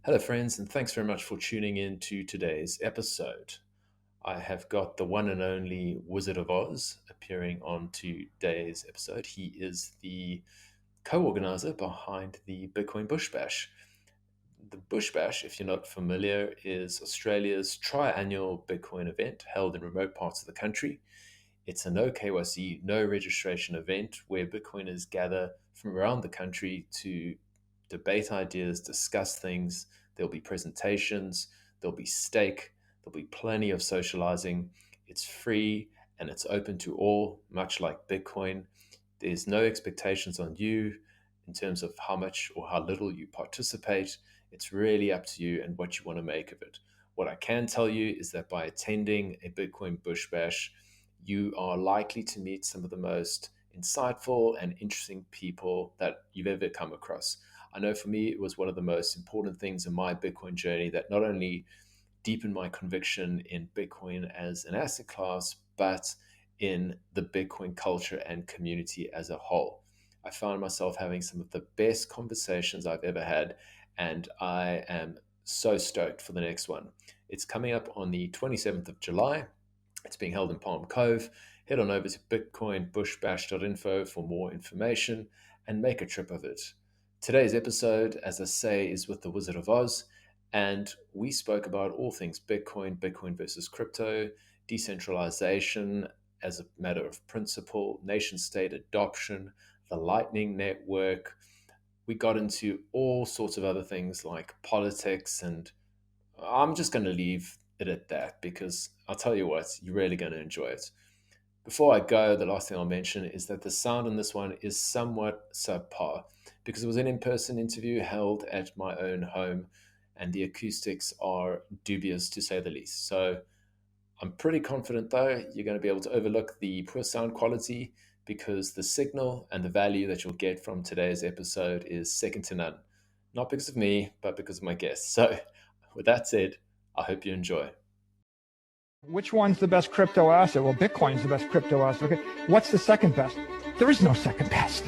Hello, friends, and thanks very much for tuning in to today's episode. I have got the one and only Wizard of Aus appearing on today's episode. He is the co-organizer behind the Bitcoin Bush Bash. The Bush Bash, if you're not familiar, is Australia's triannual Bitcoin event held in remote parts of the country. It's a no KYC, no registration event where Bitcoiners gather from around the country to debate ideas, discuss things. There'll be presentations, there'll be stake, there'll be plenty of socializing. It's free and it's open to all, much like Bitcoin. There's no expectations on you in terms of how much or how little you participate. It's really up to you and what you want to make of it. What I can tell you is that by attending a Bitcoin Bush Bash, you are likely to meet some of the most insightful and interesting people that you've ever come across. I know for me, it was one of the most important things in my Bitcoin journey that not only deepened my conviction in Bitcoin as an asset class, but in the Bitcoin culture and community as a whole. I found myself having some of the best conversations I've ever had, and I am so stoked for the next one. It's coming up on the 27th of July. It's being held in Palm Cove. Head on over to bitcoinbushbash.info for more information and make a trip of it. Today's episode, as I say, is with the Wizard of Aus, and we spoke about all things Bitcoin, Bitcoin versus crypto, decentralization as a matter of principle, nation-state adoption, the Lightning Network. We got into all sorts of other things like politics, and I'm just going to leave it at that because I'll tell you what, you're really going to enjoy it. Before I go, the last thing I'll mention is that the sound on this one is somewhat subpar because it was an in-person interview held at my own home and the acoustics are dubious to say the least. So I'm pretty confident though you're going to be able to overlook the poor sound quality because the signal and the value that you'll get from today's episode is second to none. Not because of me, but because of my guests. So with that said, I hope you enjoy. Which one's the best crypto asset? Well, Bitcoin's the best crypto asset. Okay, what's the second best? There is no second best.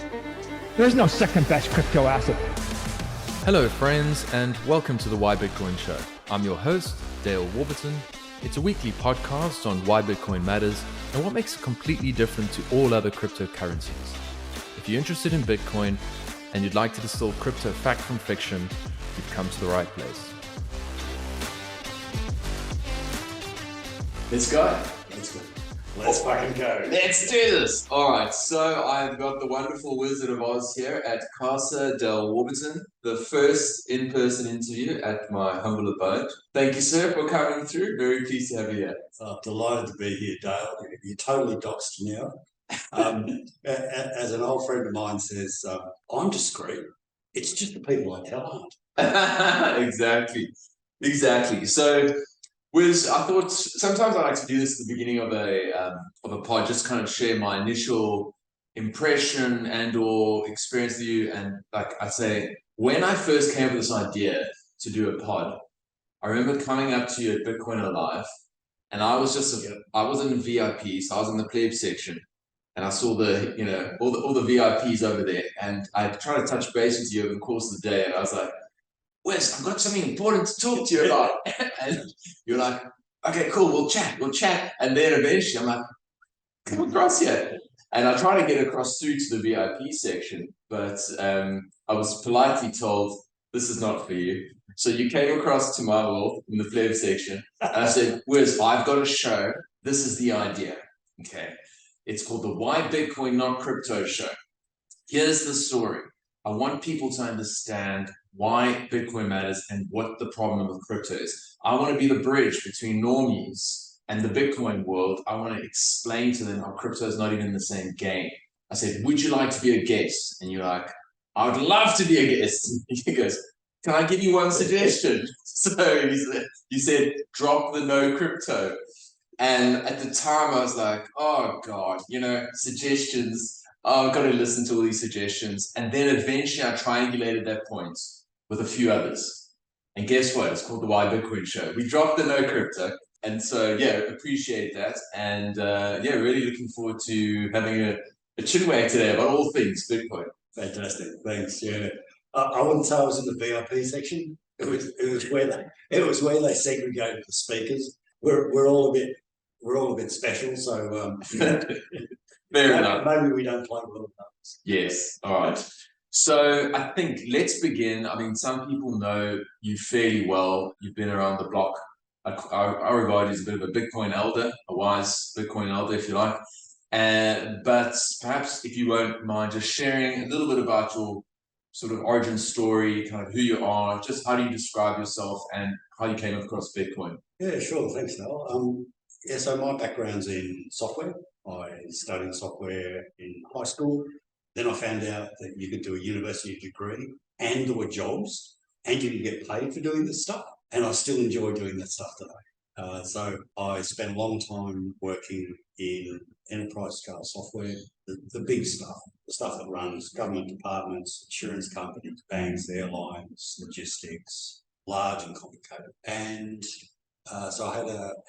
There is no second best crypto asset. Hello, friends, and welcome to the Why Bitcoin Show. I'm your host, Dale Warburton. It's a weekly podcast on why Bitcoin matters and what makes it completely different to all other cryptocurrencies. If you're interested in Bitcoin and you'd like to distill crypto fact from fiction, you've come to the right place. Let's go. Let's fucking go. Let's do this. All right. So I've got the wonderful Wizard of Aus here at Casa del Warburton, the first in-person interview at my humble abode. Thank you, sir, for coming through. Very pleased to have you here. Delighted to be here, Dale. You're totally doxed now. As an old friend of mine says, I'm discreet. It's just the people I tell aren't. Exactly. So, I thought sometimes I like to do this at the beginning of a pod, just kind of share my initial impression and or experience with you. And like I say, when I first came up with this idea to do a pod, I remember coming up to you at Bitcoin Alive, and I was I was in VIP, so I was in the plebe section, and I saw all the VIPs over there, and I tried to touch base with you over the course of the day, and I was like, Wes, I've got something important to talk to you about. And you're like, okay, cool, we'll chat. And then eventually I'm like, come across here. And I try to get across through to the VIP section, but I was politely told, this is not for you. So you came across to my wall in the flav section, and I said, Wes, I've got a show. This is the idea. Okay. It's called the Why Bitcoin Not Crypto Show. Here's the story. I want people to understand why Bitcoin matters and what the problem with crypto is. I want to be the bridge between normies and the Bitcoin world. I want to explain to them how crypto is not even in the same game. I said, would you like to be a guest? And you're like, I would love to be a guest. And he goes, can I give you one suggestion? So you said, drop the no crypto. And at the time I was like, oh God, suggestions. Oh, I've got to listen to all these suggestions. And then eventually I triangulated that point with a few others. And guess what? It's called the Why Bitcoin Show. We dropped the no crypto. And so, appreciate that. And really looking forward to having a chinwag today about all things Bitcoin. Fantastic. Thanks. Yeah. I wouldn't say I was in the VIP section. it was where they segregated the speakers. We're all a bit special, so Fair enough. Maybe we don't play well enough. Yes. All right. So I think let's begin. I mean, some people know you fairly well. You've been around the block. I regard you as a bit of a Bitcoin elder, a wise Bitcoin elder, if you like. But perhaps if you won't mind just sharing a little bit about your sort of origin story, kind of who you are, just how do you describe yourself and how you came across Bitcoin? Yeah, sure. Thanks, Noel. Yeah, so my background's in software. I studied software in high school. Then I found out that you could do a university degree and there were jobs and you could get paid for doing this stuff. And I still enjoy doing that stuff today. So I spent a long time working in enterprise scale software, the big stuff, the stuff that runs government departments, insurance companies, banks, airlines, logistics, large and complicated. And so I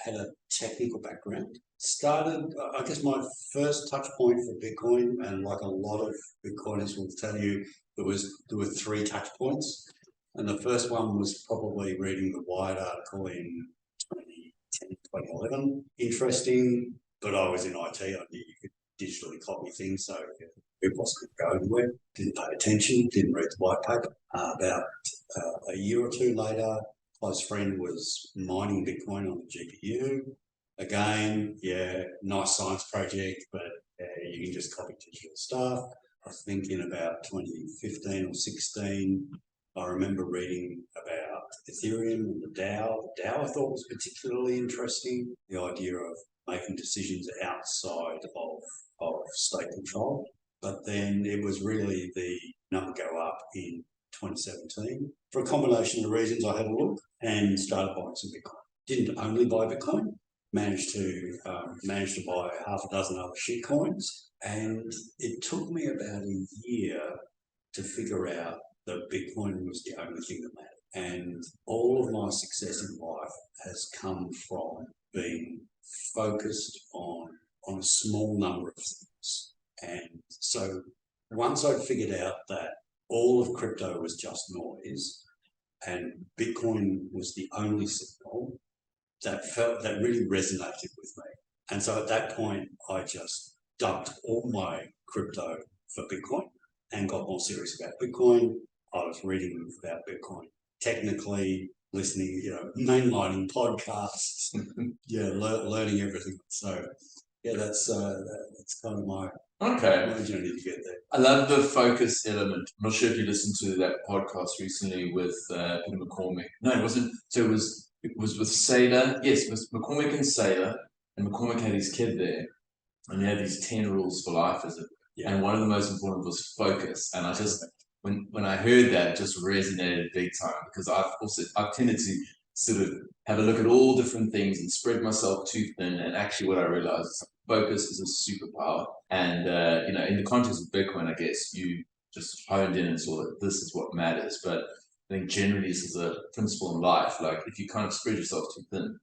had a technical background. Started, I guess, my first touch point for Bitcoin, and like a lot of Bitcoiners will tell you, there were 3 touch points. And the first one was probably reading the Wired article in 2010, 2011. Interesting, but I was in IT. I knew you could digitally copy things, so it wasn't going to go anywhere. Didn't pay attention, didn't read the white paper. About a year or 2 later, a close friend was mining Bitcoin on the GPU. Again, yeah, nice science project, but you can just copy digital stuff. I think in about 2015 or 16, I remember reading about Ethereum and the DAO. The DAO I thought was particularly interesting, the idea of making decisions outside of state control. But then it was really the number go up in 2017. For a combination of reasons, I had a look and started buying some Bitcoin. Didn't only buy Bitcoin, managed to buy half a dozen other shit coins. And it took me about a year to figure out that Bitcoin was the only thing that mattered. And all of my success in life has come from being focused on a small number of things. And so once I'd figured out that all of crypto was just noise and Bitcoin was the only signal, that really resonated with me. And so at that point, I just dumped all my crypto for Bitcoin and got more serious about Bitcoin. I was reading about Bitcoin technically, listening, mainlining podcasts, learning everything. So yeah, that's kind of my journey to get there. I love the focus element. I'm not sure if you listened to that podcast recently with Peter McCormick. No, it wasn't. So it was with Saylor. Yes, it was McCormick and Saylor, and McCormick had his kid there, and he had these 10 rules for life, and one of the most important was focus. And I just, when I heard that, it just resonated big time, because I've tended to sort of have a look at all different things and spread myself too thin. And actually, what I realized is focus is a superpower. And in the context of Bitcoin, I guess you just honed in and saw that this is what matters. But I think generally this is a principle in life. Like if you kind of spread yourself too thin,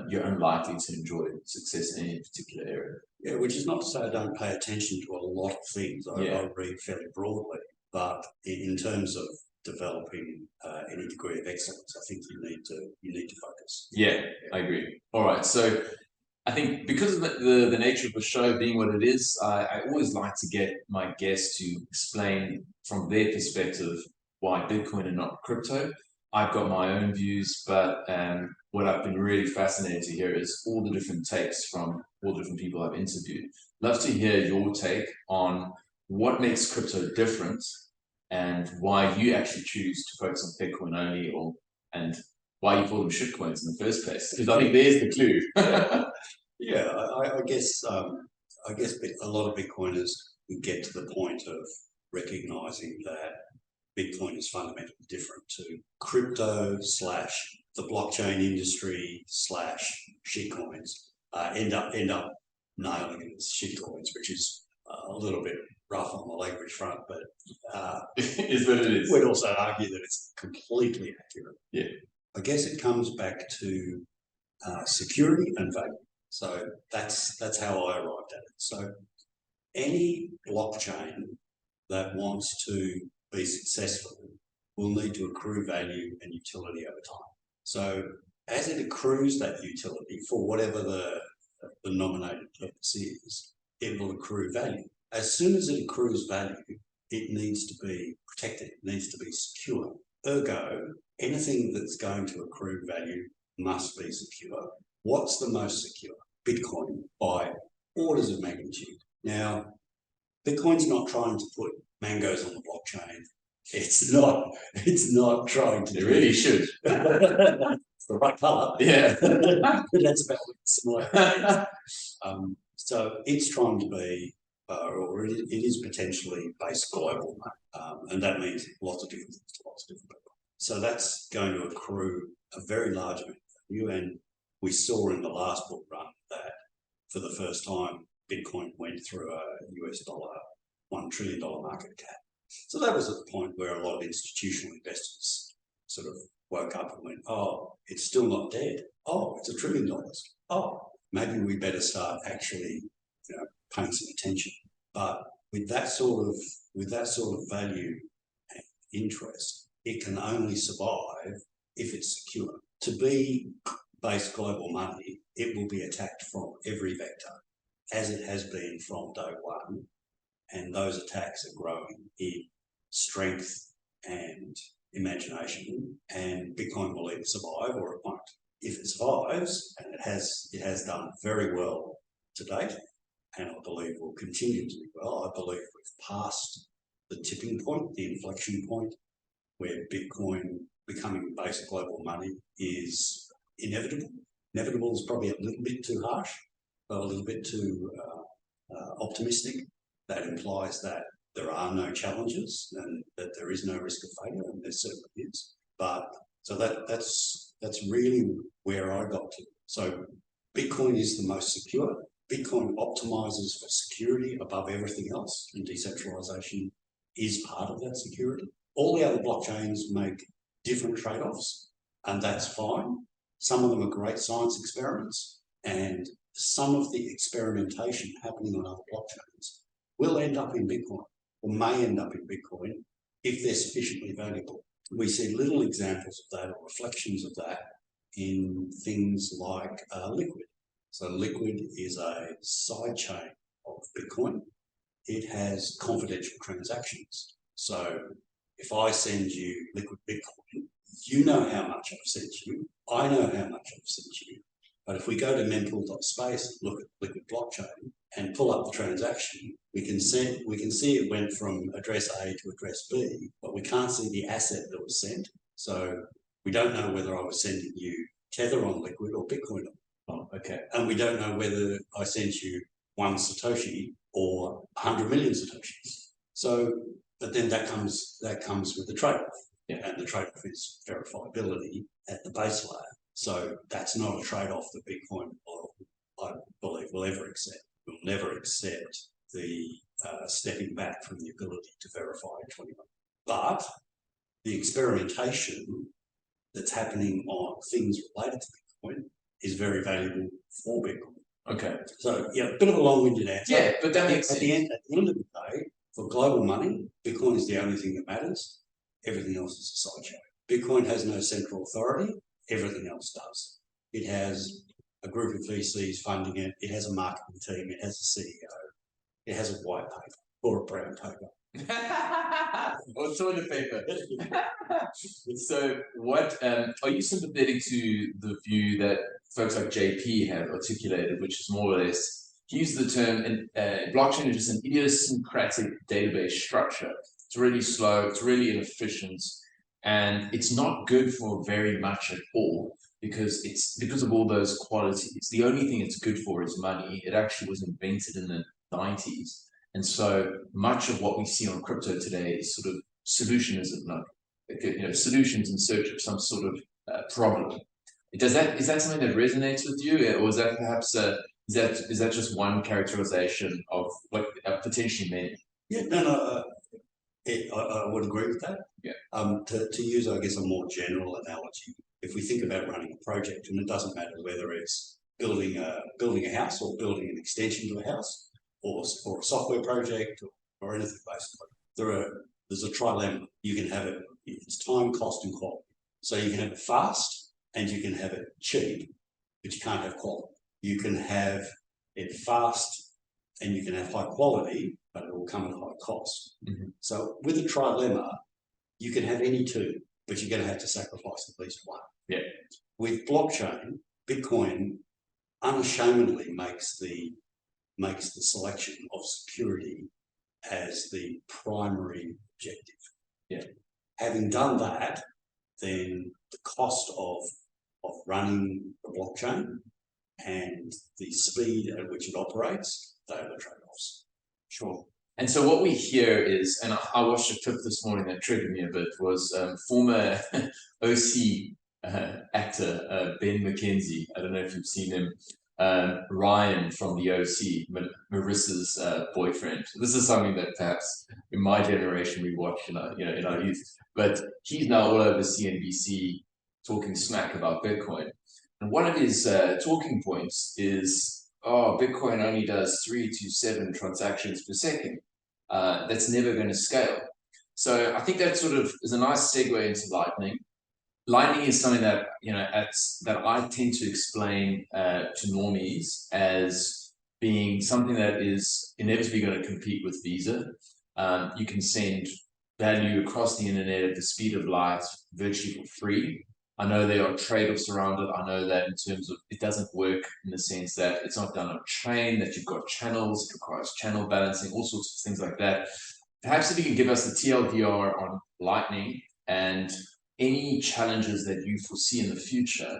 you're unlikely to enjoy success in any particular area. Yeah, which is not to say I don't pay attention to a lot of things. I read fairly broadly, but in terms of developing any degree of excellence, I think you need to focus. Yeah, I agree. All right, so I think because of the nature of the show being what it is, I always like to get my guests to explain from their perspective why Bitcoin and not crypto. I've got my own views, but what I've been really fascinated to hear is all the different takes from all the different people I've interviewed. Love to hear your take on what makes crypto different and why you actually choose to focus on Bitcoin only, and why you call them shitcoins in the first place. Because I think there's the clue. Yeah, I guess a lot of Bitcoiners will get to the point of recognizing that Bitcoin is fundamentally different to crypto / the blockchain industry / shitcoins. End up nailing it as shitcoins, which is a little bit rough on the language front, but is what it is. We'd also argue that it's completely accurate. Yeah, I guess it comes back to security and value. So that's how I arrived at it. So any blockchain that wants to be successful will need to accrue value and utility over time. So as it accrues that utility for whatever the nominated purpose is, it will accrue value. As soon as it accrues value, it needs to be protected, it needs to be secure. Ergo, anything that's going to accrue value must be secure. What's the most secure? Bitcoin, by orders of magnitude. Now, Bitcoin's not trying to put mangoes on the blockchain. It's not trying to. It really should. It's the right colour. Yeah. That's about similar. So it's trying to be, or it is potentially based global, and that means lots of different things to lots of different people. So that's going to accrue a very large amount of value, and we saw in the last book run that for the first time, Bitcoin went through a US $1 trillion market cap. So that was at the point where a lot of institutional investors sort of woke up and went, oh, it's still not dead. Oh, it's $1 trillion. Oh, maybe we better start actually, paying some attention. But with that sort of value and interest, it can only survive if it's secure. To be base global money, it will be attacked from every vector, as it has been from day one. And those attacks are growing in strength and imagination, and Bitcoin will either survive or it won't. If it survives, and it has done very well to date, and I believe will continue to do well, I believe we've passed the tipping point, the inflection point, where Bitcoin becoming basic global money is inevitable. Inevitable is probably a little bit too harsh, but a little bit too optimistic. That implies that there are no challenges and that there is no risk of failure, and there certainly is. But so that's really where I got to. So Bitcoin is the most secure. Bitcoin optimizes for security above everything else, and decentralization is part of that security. All the other blockchains make different trade-offs, and that's fine. Some of them are great science experiments, and some of the experimentation happening on other blockchains will end up in Bitcoin, or may end up in Bitcoin if they're sufficiently valuable. We see little examples of that or reflections of that in things like Liquid. So Liquid is a side chain of Bitcoin. It has confidential transactions. So if I send you Liquid Bitcoin, you know how much I've sent you, I know how much I've sent you. But if we go to mempool.space, look at Liquid blockchain and pull up the transaction, we can see it went from address A to address B, but we can't see the asset that was sent. So we don't know whether I was sending you Tether on Liquid or Bitcoin on. Oh, okay. And we don't know whether I sent you 1 Satoshi or 100 million Satoshis. So, but then that comes with the trade-off. Yeah. And the trade-off is verifiability at the base layer. So that's not a trade-off that Bitcoin, I believe, will ever accept. Will never accept the stepping back from the ability to verify 21. But the experimentation that's happening on things related to Bitcoin is very valuable for Bitcoin. Okay. So yeah, a bit of a long-winded answer. Yeah, but that makes sense. At the end of the day, for global money, Bitcoin is the only thing that matters. Everything else is a sideshow. Bitcoin has no central authority. Everything else does. It has a group of VCs funding it. It has a marketing team. It has a CEO. It has a white paper or a brown paper. Or toilet paper. So what, are you sympathetic to the view that folks like JP have articulated, which is more or less, he used the term, blockchain is just an idiosyncratic database structure. It's really slow, it's really inefficient, and it's not good for very much at all because of all those qualities. The only thing it's good for is money. It actually was invented in the 90s. And so much of what we see on crypto today is sort of solutionism, solutions in search of some sort of problem. Is that something that resonates with you, or is that perhaps is that just one characterization of what potentially many? Yeah, no, I would agree with that. Yeah. To use, I guess, a more general analogy, if we think about running a project, and it doesn't matter whether it's building a house or building an extension to a house, or a software project or anything, basically, there's a trilemma. You can have it It's time, cost, and quality. So you can have it fast and you can have it cheap, but you can't have quality. You can have it fast and you can have high quality, but it will come at high cost. So with a trilemma, you can have any two, but you're going to have to sacrifice at least one. Yeah. With blockchain, Bitcoin unashamedly makes the selection of security as the primary objective. Yeah. Having done that, then the cost of running the blockchain and the speed at which it operates, they are the trade-offs. Sure. And so what we hear is, and I watched a clip this morning that triggered me a bit, was former OC actor Ben McKenzie. I don't know if you've seen him. Ryan from the OC, Marissa's boyfriend. This is something that perhaps in my generation we watched in our youth. But he's now all over CNBC talking smack about Bitcoin. And one of his talking points is, oh, Bitcoin only does 3 to 7 transactions per second. That's never going to scale. So I think that sort of is a nice segue into Lightning. Lightning is something that that I tend to explain to normies as being something that is inevitably going to compete with Visa. You can send value across the internet at the speed of light virtually for free. I know there are trade-offs around it. I know that in terms of it doesn't work in the sense that it's not done on chain, that you've got channels, it requires channel balancing, all sorts of things like that. Perhaps if you can give us the TLDR on Lightning and any challenges that you foresee in the future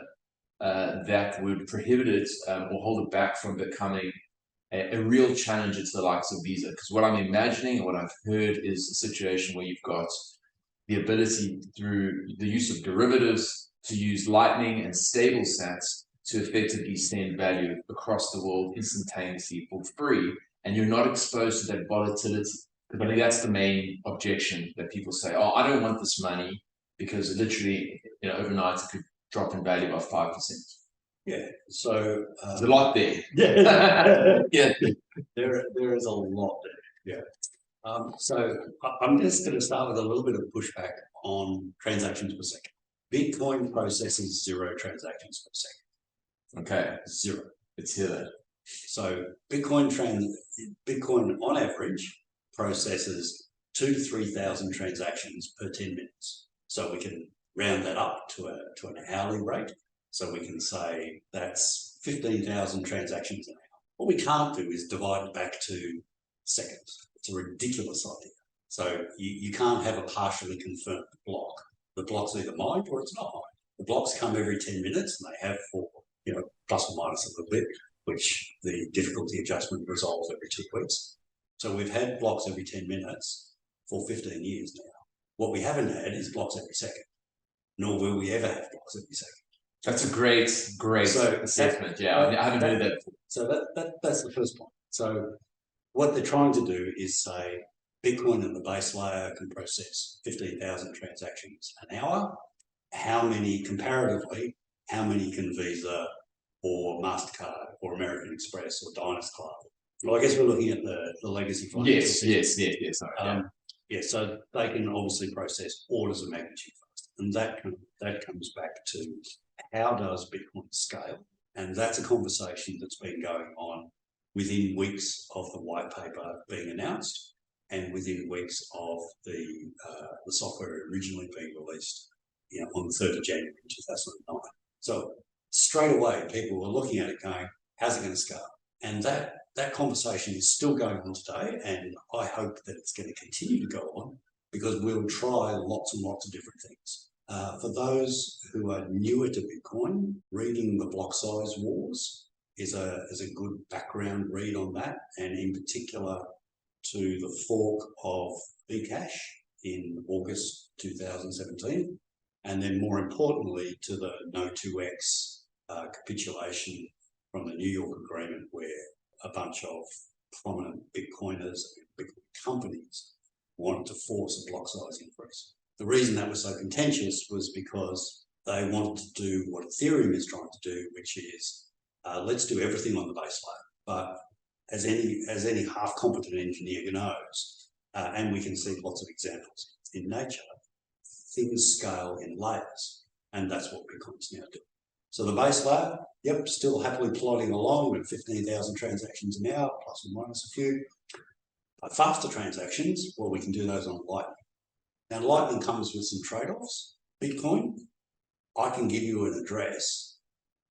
that would prohibit it or hold it back from becoming a real challenger to the likes of Visa. Because what I'm imagining and what I've heard is a situation where you've got the ability through the use of derivatives to use Lightning and stable sats to effectively send value across the world instantaneously for free, and you're not exposed to that volatility. Because I think that's the main objection that people say, oh, I don't want this money because literally, overnight it could drop in value by 5%. Yeah, so there's a lot there. Yeah, yeah, there is a lot there. Yeah. So I'm just going to start with a little bit of pushback on transactions per second. Bitcoin processes 0 transactions per second. Okay. 0. Let's hear that. So Bitcoin on average processes 2,000 to 3,000 transactions per 10 minutes. So we can round that up to an hourly rate. So we can say that's 15,000 transactions an hour. What we can't do is divide it back to seconds. It's a ridiculous idea. So you can't have a partially confirmed block. The block's either mined or it's not mined. The blocks come every 10 minutes and they have for, plus or minus a little bit, which the difficulty adjustment resolves every 2 weeks. So we've had blocks every 10 minutes for 15 years now. What we haven't had is blocks every second, nor will we ever have blocks every second. That's a great assessment. I haven't heard that before. So that's the first point. So what they're trying to do is say Bitcoin and the base layer can process 15,000 transactions an hour. Comparatively, how many can Visa or MasterCard or American Express or Diners Club? Well, I guess we're looking at the legacy financial system. Yes. Sorry, so they can obviously process orders of magnitude faster. And that comes back to how does Bitcoin scale? And that's a conversation that's been going on within weeks of the white paper being announced and within weeks of the software originally being released on the 3rd of January 2009. So straight away, people were looking at it going, how's it going to scale? And that conversation is still going on today, and I hope that it's going to continue to go on because we'll try lots and lots of different things. For those who are newer to Bitcoin, reading the Block Size Wars is a good background read on that, and in particular to the fork of Bcash in August 2017, and then more importantly to the No 2X capitulation from the New York Agreement, where a bunch of prominent Bitcoiners and Bitcoin companies wanted to force a block size increase. The reason that was so contentious was because they wanted to do what Ethereum is trying to do, which is let's do everything on the base layer. But as any half-competent engineer knows, and we can see lots of examples in nature, things scale in layers, and that's what Bitcoin's now doing. So the base layer, yep, still happily plodding along with 15,000 transactions an hour, plus or minus a few. But faster transactions, well, we can do those on Lightning. Now, Lightning comes with some trade-offs. Bitcoin, I can give you an address,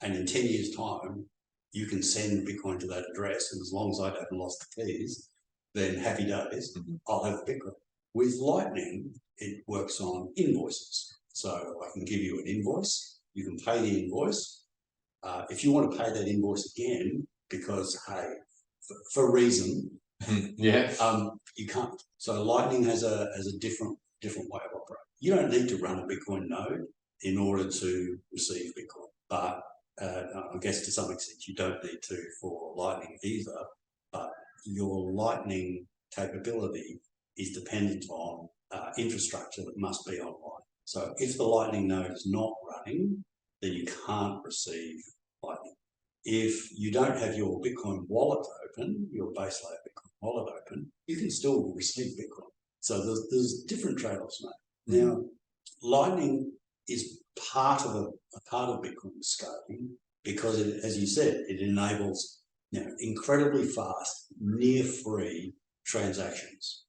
and in 10 years' time, you can send Bitcoin to that address, and as long as I haven't lost the keys, then happy days, I'll have the Bitcoin. With Lightning, it works on invoices. So I can give you an invoice, you can pay the invoice. If you want to pay that invoice again, because, hey, for reason, you can't. So Lightning has a different way of operating. You don't need to run a Bitcoin node in order to receive Bitcoin, but I guess to some extent you don't need to for Lightning either, but your Lightning capability is dependent on infrastructure that must be online. So if the Lightning node is not running, then you can't receive Lightning. If you don't have your Bitcoin wallet open, your base layer Bitcoin wallet open, you can still receive Bitcoin. So there's different trade-offs, mate. Now, Lightning is part of Bitcoin scaling because, as you said, it enables incredibly fast, near free transactions.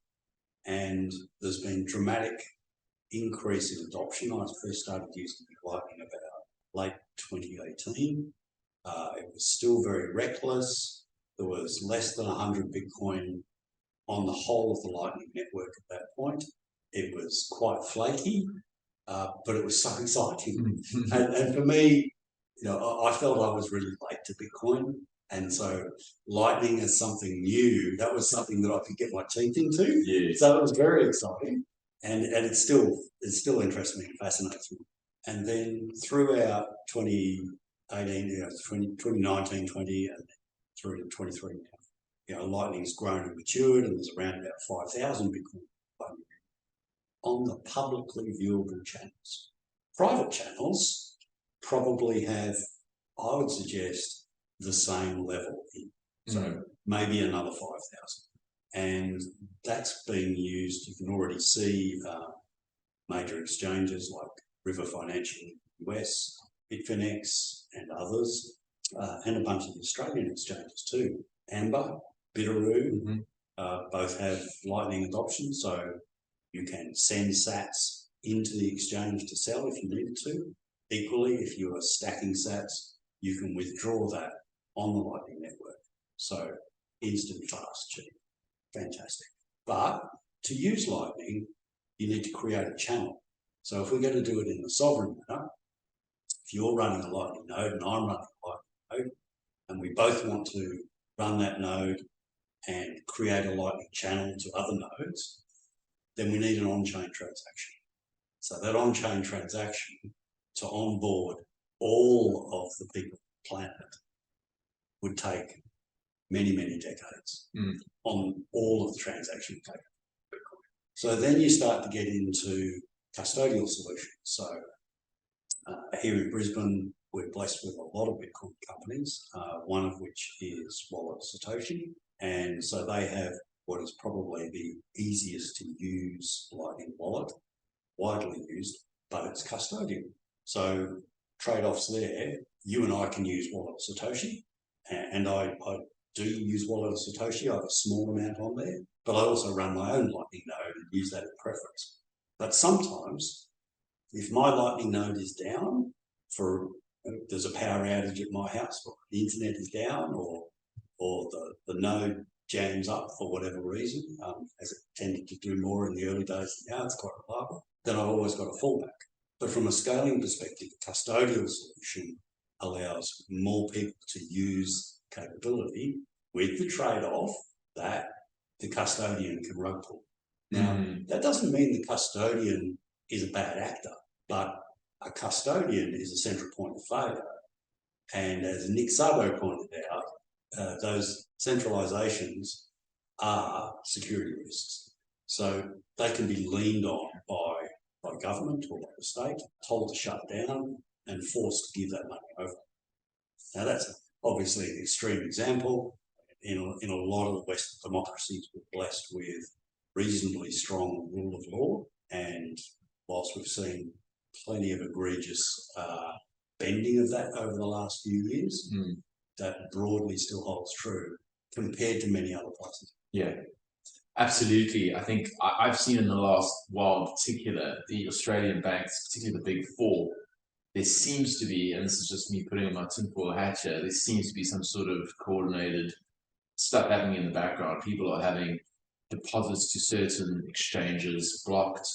And there's been dramatic increase in adoption. I first started using Lightning about late 2018. It was still very reckless. There was less than 100 Bitcoin on the whole of the Lightning network at that point. It was quite flaky, but it was so exciting. and for me, I felt I was really late to Bitcoin. And so Lightning is something new. That was something that I could get my teeth into. Yeah. So it was very exciting. And it still interests me and fascinates me. And then throughout 2018, 2019, 20, and through to 23 now, Lightning's grown and matured, and there's around about 5,000 Bitcoin on the publicly viewable channels. Private channels probably have, I would suggest, the same level in. So maybe another 5,000. And that's being used. You can already see major exchanges like River Financial in the US, Bitfinex and others, and a bunch of Australian exchanges too. Amber, Bitteroo, both have Lightning adoption, so you can send sats into the exchange to sell if you needed to. Equally, if you are stacking sats, you can withdraw that on the Lightning network. So instant, fast, cheap, fantastic. But to use Lightning, you need to create a channel. So if we're going to do it in the sovereign manner, if you're running a Lightning node and I'm running a Lightning node, and we both want to run that node and create a Lightning channel to other nodes, then we need an on-chain transaction. So that on-chain transaction to onboard all of the people on the planet would take many, many decades on all of the transaction taken. So then you start to get into custodial solutions. So here in Brisbane, we're blessed with a lot of Bitcoin companies, one of which is Wallet Satoshi. And so they have what is probably the easiest to use Lightning wallet, widely used, but it's custodial. So trade-offs there, you and I can use Wallet Satoshi, and I do use Wallet Satoshi. I have a small amount on there, but I also run my own Lightning node and use that in preference. But sometimes, if my Lightning node is down, there's a power outage at my house, or the internet is down, or the node jams up for whatever reason, as it tended to do more in the early days. Now it's quite reliable. Then I've always got a fallback. But from a scaling perspective, the custodial solution allows more people to use capability with the trade-off that the custodian can rug pull. Now, that doesn't mean the custodian is a bad actor, but a custodian is a central point of failure. And as Nick Szabo pointed out, those centralizations are security risks. So they can be leaned on by government or by the state, told to shut down and forced to give that money over. Now that's obviously an extreme example. In a lot of Western democracies, we're blessed with reasonably strong rule of law, and whilst we've seen plenty of egregious bending of that over the last few years, that broadly still holds true compared to many other places. Yeah, absolutely. I think I've seen in the last while in particular, the Australian banks, particularly the big four, there seems to be, and this is just me putting on my tinfoil hat here, there seems to be some sort of coordinated stuff happening in the background. People are having deposits to certain exchanges blocked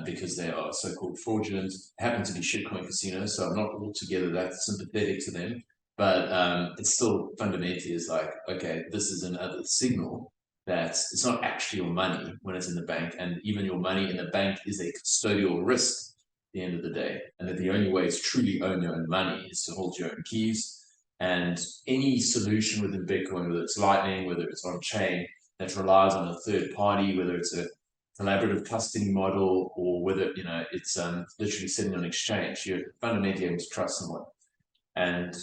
because they are so-called fraudulent. Happen to be shitcoin casinos, so I'm not altogether that sympathetic to them. But it still fundamentally is like, okay, this is another signal that it's not actually your money when it's in the bank, and even your money in the bank is a custodial risk at the end of the day, and that the only way to truly own your own money is to hold your own keys. And any solution within Bitcoin, whether it's Lightning, whether it's on chain, that relies on a third party, whether it's a collaborative custody model, or whether it's literally sitting on exchange, you're fundamentally able to trust someone. And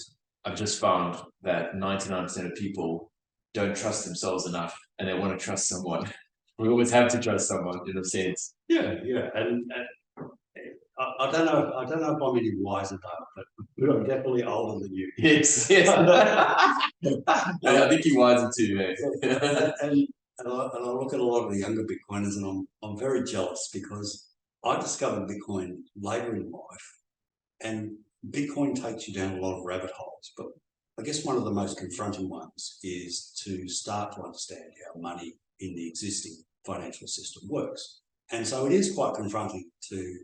I've just found that 99% of people don't trust themselves enough, and they want to trust someone. We always have to trust someone in a sense. Yeah, and I don't know if I'm any wiser, but I'm definitely older than you. Yes. I think you're wiser too, man. and I look at a lot of the younger Bitcoiners, and I'm very jealous because I discovered Bitcoin later in life, and Bitcoin takes you down a lot of rabbit holes. But I guess one of the most confronting ones is to start to understand how money in the existing financial system works. And so it is quite confronting to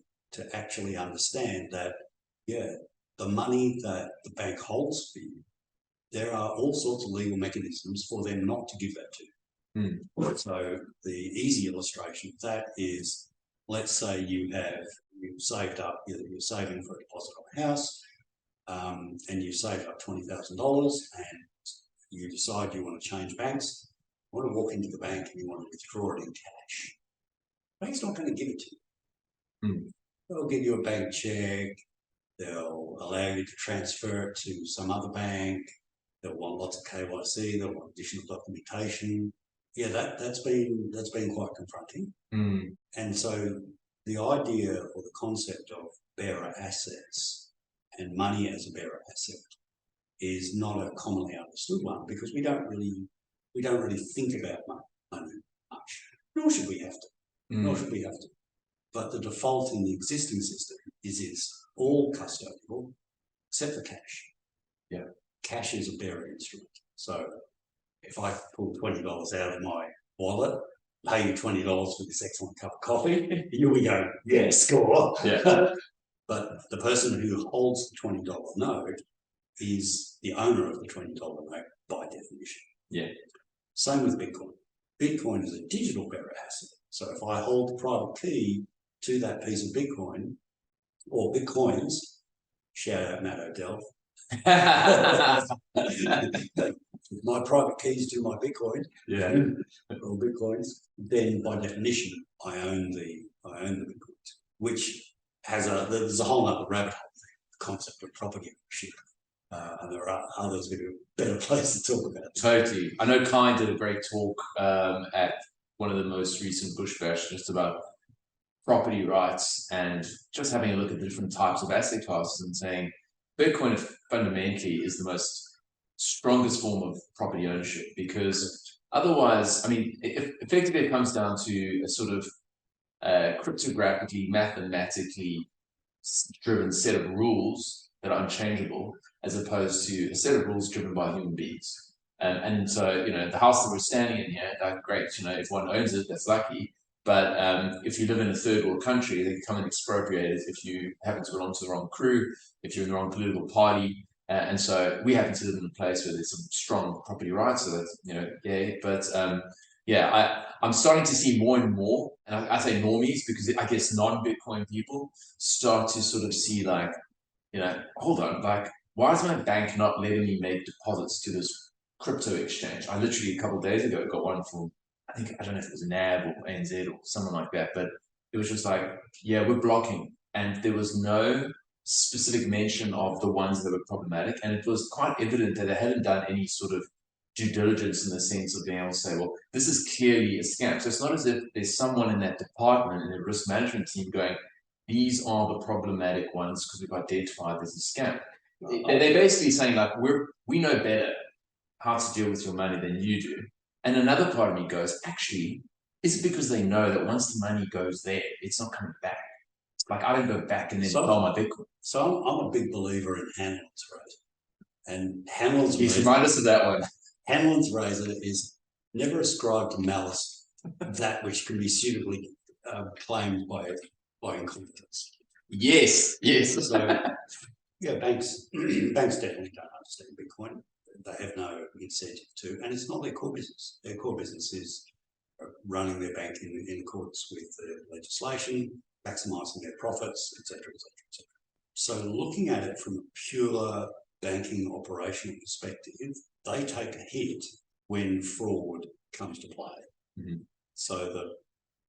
actually understand that, the money that the bank holds for you, there are all sorts of legal mechanisms for them not to give that to you. So the easy illustration of that is, let's say you've saved up, you're saving for a deposit on a house, and you saved up $20,000, and you decide you want to change banks. You want to walk into the bank and you want to withdraw it in cash. The bank's not going to give it to you. They'll give you a bank check. They'll allow you to transfer it to some other bank. They'll want lots of KYC. They'll want additional documentation. Yeah, that's been quite confronting. And so the idea or the concept of bearer assets and money as a bearer asset is not a commonly understood one, because we don't really think about money much. Nor should we have to. But the default in the existing system is it's all custodial except for cash. Yeah. Cash is a bearer instrument. So if I pull $20 out of my wallet, pay you $20 for this excellent cup of coffee, you will go, yeah, score. Yeah. But the person who holds the $20 note is the owner of the $20 note by definition. Yeah. Same with Bitcoin. Bitcoin is a digital bearer asset. So if I hold the private key to that piece of Bitcoin or Bitcoins, shout out Matt O'Dell, my private keys to my Bitcoin, or Bitcoins, then by definition I own the Bitcoins, which there's a whole other rabbit hole there, the concept of property ownership. And there are others who are a better place to talk about. Totally. I know Kai did a great talk at one of the most recent Bush Bash just about property rights and just having a look at the different types of asset classes and saying Bitcoin fundamentally is the most strongest form of property ownership, because otherwise, I mean, effectively it comes down to a sort of cryptographically, mathematically driven set of rules that are unchangeable, as opposed to a set of rules driven by human beings. And so, the house that we're standing in here, great, if one owns it, that's lucky. But if you live in a third world country, they can come and expropriate it if you happen to belong to the wrong crew, if you're in the wrong political party. And so we happen to live in a place where there's some strong property rights, so that's, yay. But I'm starting to see more and more, and I say normies because I guess non-Bitcoin people start to sort of see like, hold on, like, why is my bank not letting me make deposits to this crypto exchange? I literally a couple of days ago got one from, I don't know if it was NAB or ANZ or someone like that, but it was just like, yeah, we're blocking. And there was no specific mention of the ones that were problematic. And it was quite evident that they hadn't done any sort of due diligence in the sense of being able to say, well, this is clearly a scam. So it's not as if there's someone in that department, in the risk management team going, these are the problematic ones because we've identified there's a scam. They're basically saying like, we know better how to deal with your money than you do. And another part of me goes, actually, is it because they know that once the money goes there, it's not coming back? Like, I don't go back and then sell my Bitcoin. So I'm a big believer in Hanlon's razor. And Hanlon's razor, remind us of that one. Hanlon's razor is never ascribed to malice, that which can be suitably claimed by incompetence. Yes. So, yeah, banks definitely don't understand Bitcoin. They have no incentive to, and it's not their core business. Their core business is running their bank in accordance with the legislation, maximising their profits, etc., etc., etc. So looking at it from a pure banking operational perspective, they take a hit when fraud comes to play. Mm-hmm. So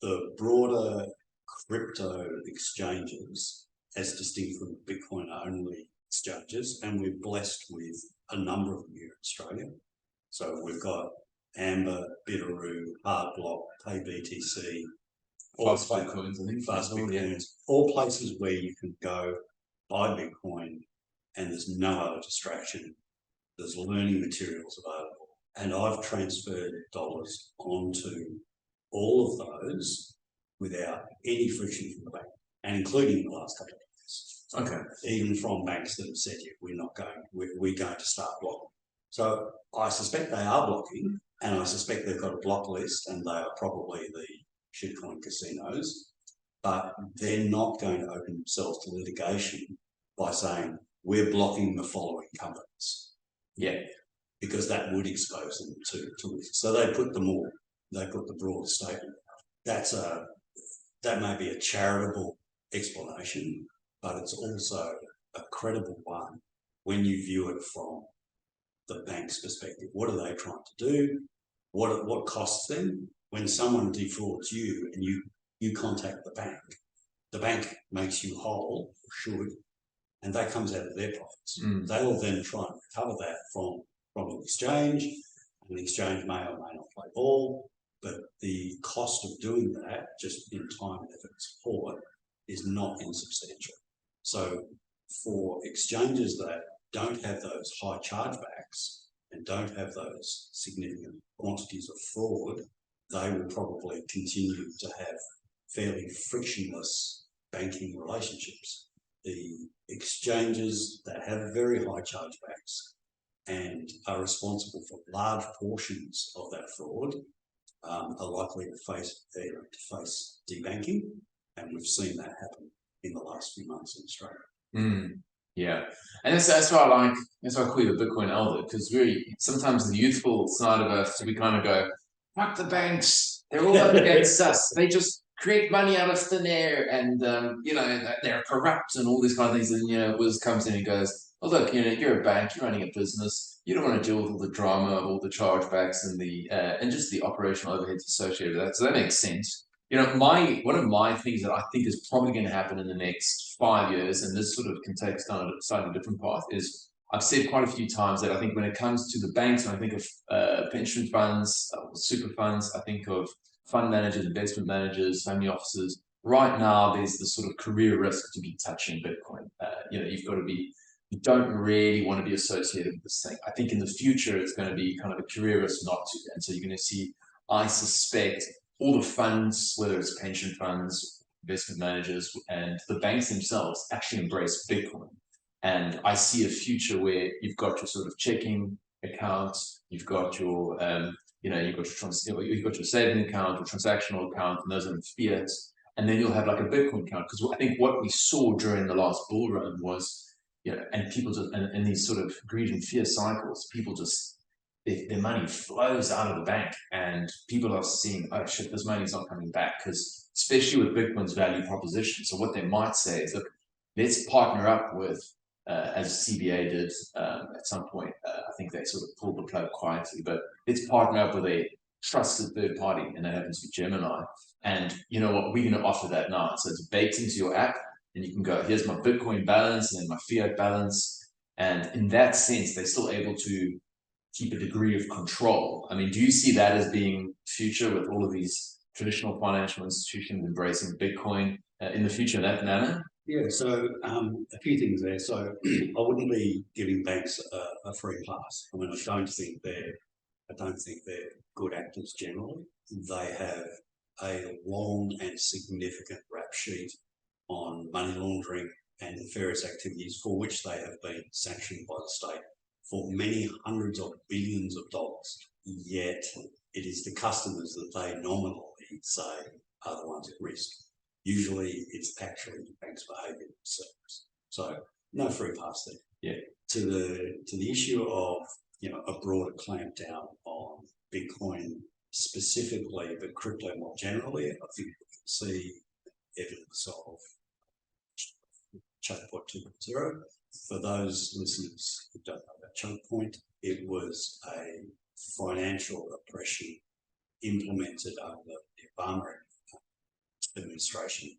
the broader crypto exchanges, as distinct from Bitcoin-only exchanges, and we're blessed with a number of them here in Australia. So we've got Amber, Bitteroo, Hardblock, PayBTC, Fast Bitcoins, I think. Fast Bitcoins, all places where you can go buy Bitcoin and there's no other distraction. There's learning materials available. And I've transferred dollars onto all of those without any friction from the bank, and including in the last couple of days. Okay. Even from banks that have said, yeah, we're going to start blocking. So I suspect they are blocking, and I suspect they've got a block list, and they are probably the shitcoin casinos, but they're not going to open themselves to litigation by saying we're blocking the following companies. Yeah. Because that would expose them to risk. So they put the broad statement. That may be a charitable explanation, but it's also a credible one when you view it from the bank's perspective. What are they trying to do? What costs them? When someone defrauds you and you contact the bank makes you whole, or should, and that comes out of their profits. They will then try and recover that from an exchange, and the exchange may or may not play ball, but the cost of doing that, just in time and effort and support, is not insubstantial. So for exchanges that don't have those high chargebacks and don't have those significant quantities of fraud, they will probably continue to have fairly frictionless banking relationships. The exchanges that have very high chargebacks and are responsible for large portions of that fraud are likely to face debanking, and we've seen that happen in the last few months in Australia. Yeah, and that's why I call you a Bitcoin elder, because really sometimes the youthful side of us, we kind of go, fuck the banks, they're all up against us, they just create money out of thin air, and they're corrupt and all these kind of things. And Wiz comes in and goes, oh look, you're a bank, you're running a business, you don't want to deal with all the drama, all the chargebacks, and the and just the operational overheads associated with that. So that makes sense. One of my things that I think is probably going to happen in the next 5 years, and this sort of can take us down a slightly different path, is I've said quite a few times that I think when it comes to the banks, when I think of pension funds, super funds, I think of fund managers, investment managers, family offices. Right now, there's the sort of career risk to be touching Bitcoin. You've got to be, you don't really want to be associated with this thing. I think in the future, it's going to be kind of a career risk not to. And so you're going to see, I suspect, all the funds, whether it's pension funds, investment managers, and the banks themselves actually embrace Bitcoin. And I see a future where you've got your sort of checking account, you've got your, you've got your saving account, your transactional account, and those are in fiat. And then you'll have like a Bitcoin account. Because I think what we saw during the last bull run was, and people just, and these sort of greed and fear cycles, people just, their money flows out of the bank, and people are seeing, oh shit, this money's not coming back, because especially with Bitcoin's value proposition. So what they might say is, look, let's partner up with, as CBA did at some point, I think they sort of pulled the plug quietly, but let's partner up with a trusted third party, and that happens to be Gemini. And you know what, we're going to offer that now. So it's baked into your app, and you can go, here's my Bitcoin balance and then my fiat balance. And in that sense, they're still able to keep a degree of control. I mean, do you see that as being future with all of these traditional financial institutions embracing Bitcoin in the future in that manner? Yeah, so a few things there. So I wouldn't be giving banks a free pass. I mean, I don't think they're good actors generally. They have a long and significant rap sheet on money laundering and nefarious activities for which they have been sanctioned by the state for many hundreds of billions of dollars. Yet it is the customers that they nominally say are the ones at risk. Usually it's actually the bank's behaviour themselves. So no free pass there. Yeah. To the issue of a broader clampdown on Bitcoin specifically, but crypto more generally, I think we can see evidence of choke point 2.0. For those listeners who don't know about choke point, it was a financial oppression implemented under the Obama administration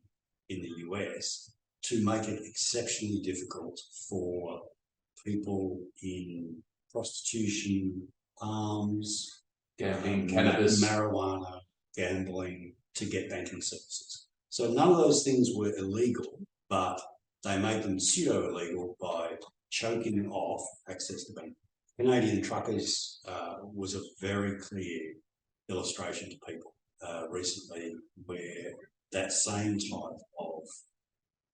in the US to make it exceptionally difficult for people in prostitution, arms, gambling, cannabis, marijuana, gambling to get banking services. So none of those things were illegal, but they made them pseudo-illegal by choking off access to banking. Canadian truckers was a very clear illustration to people recently where that same type of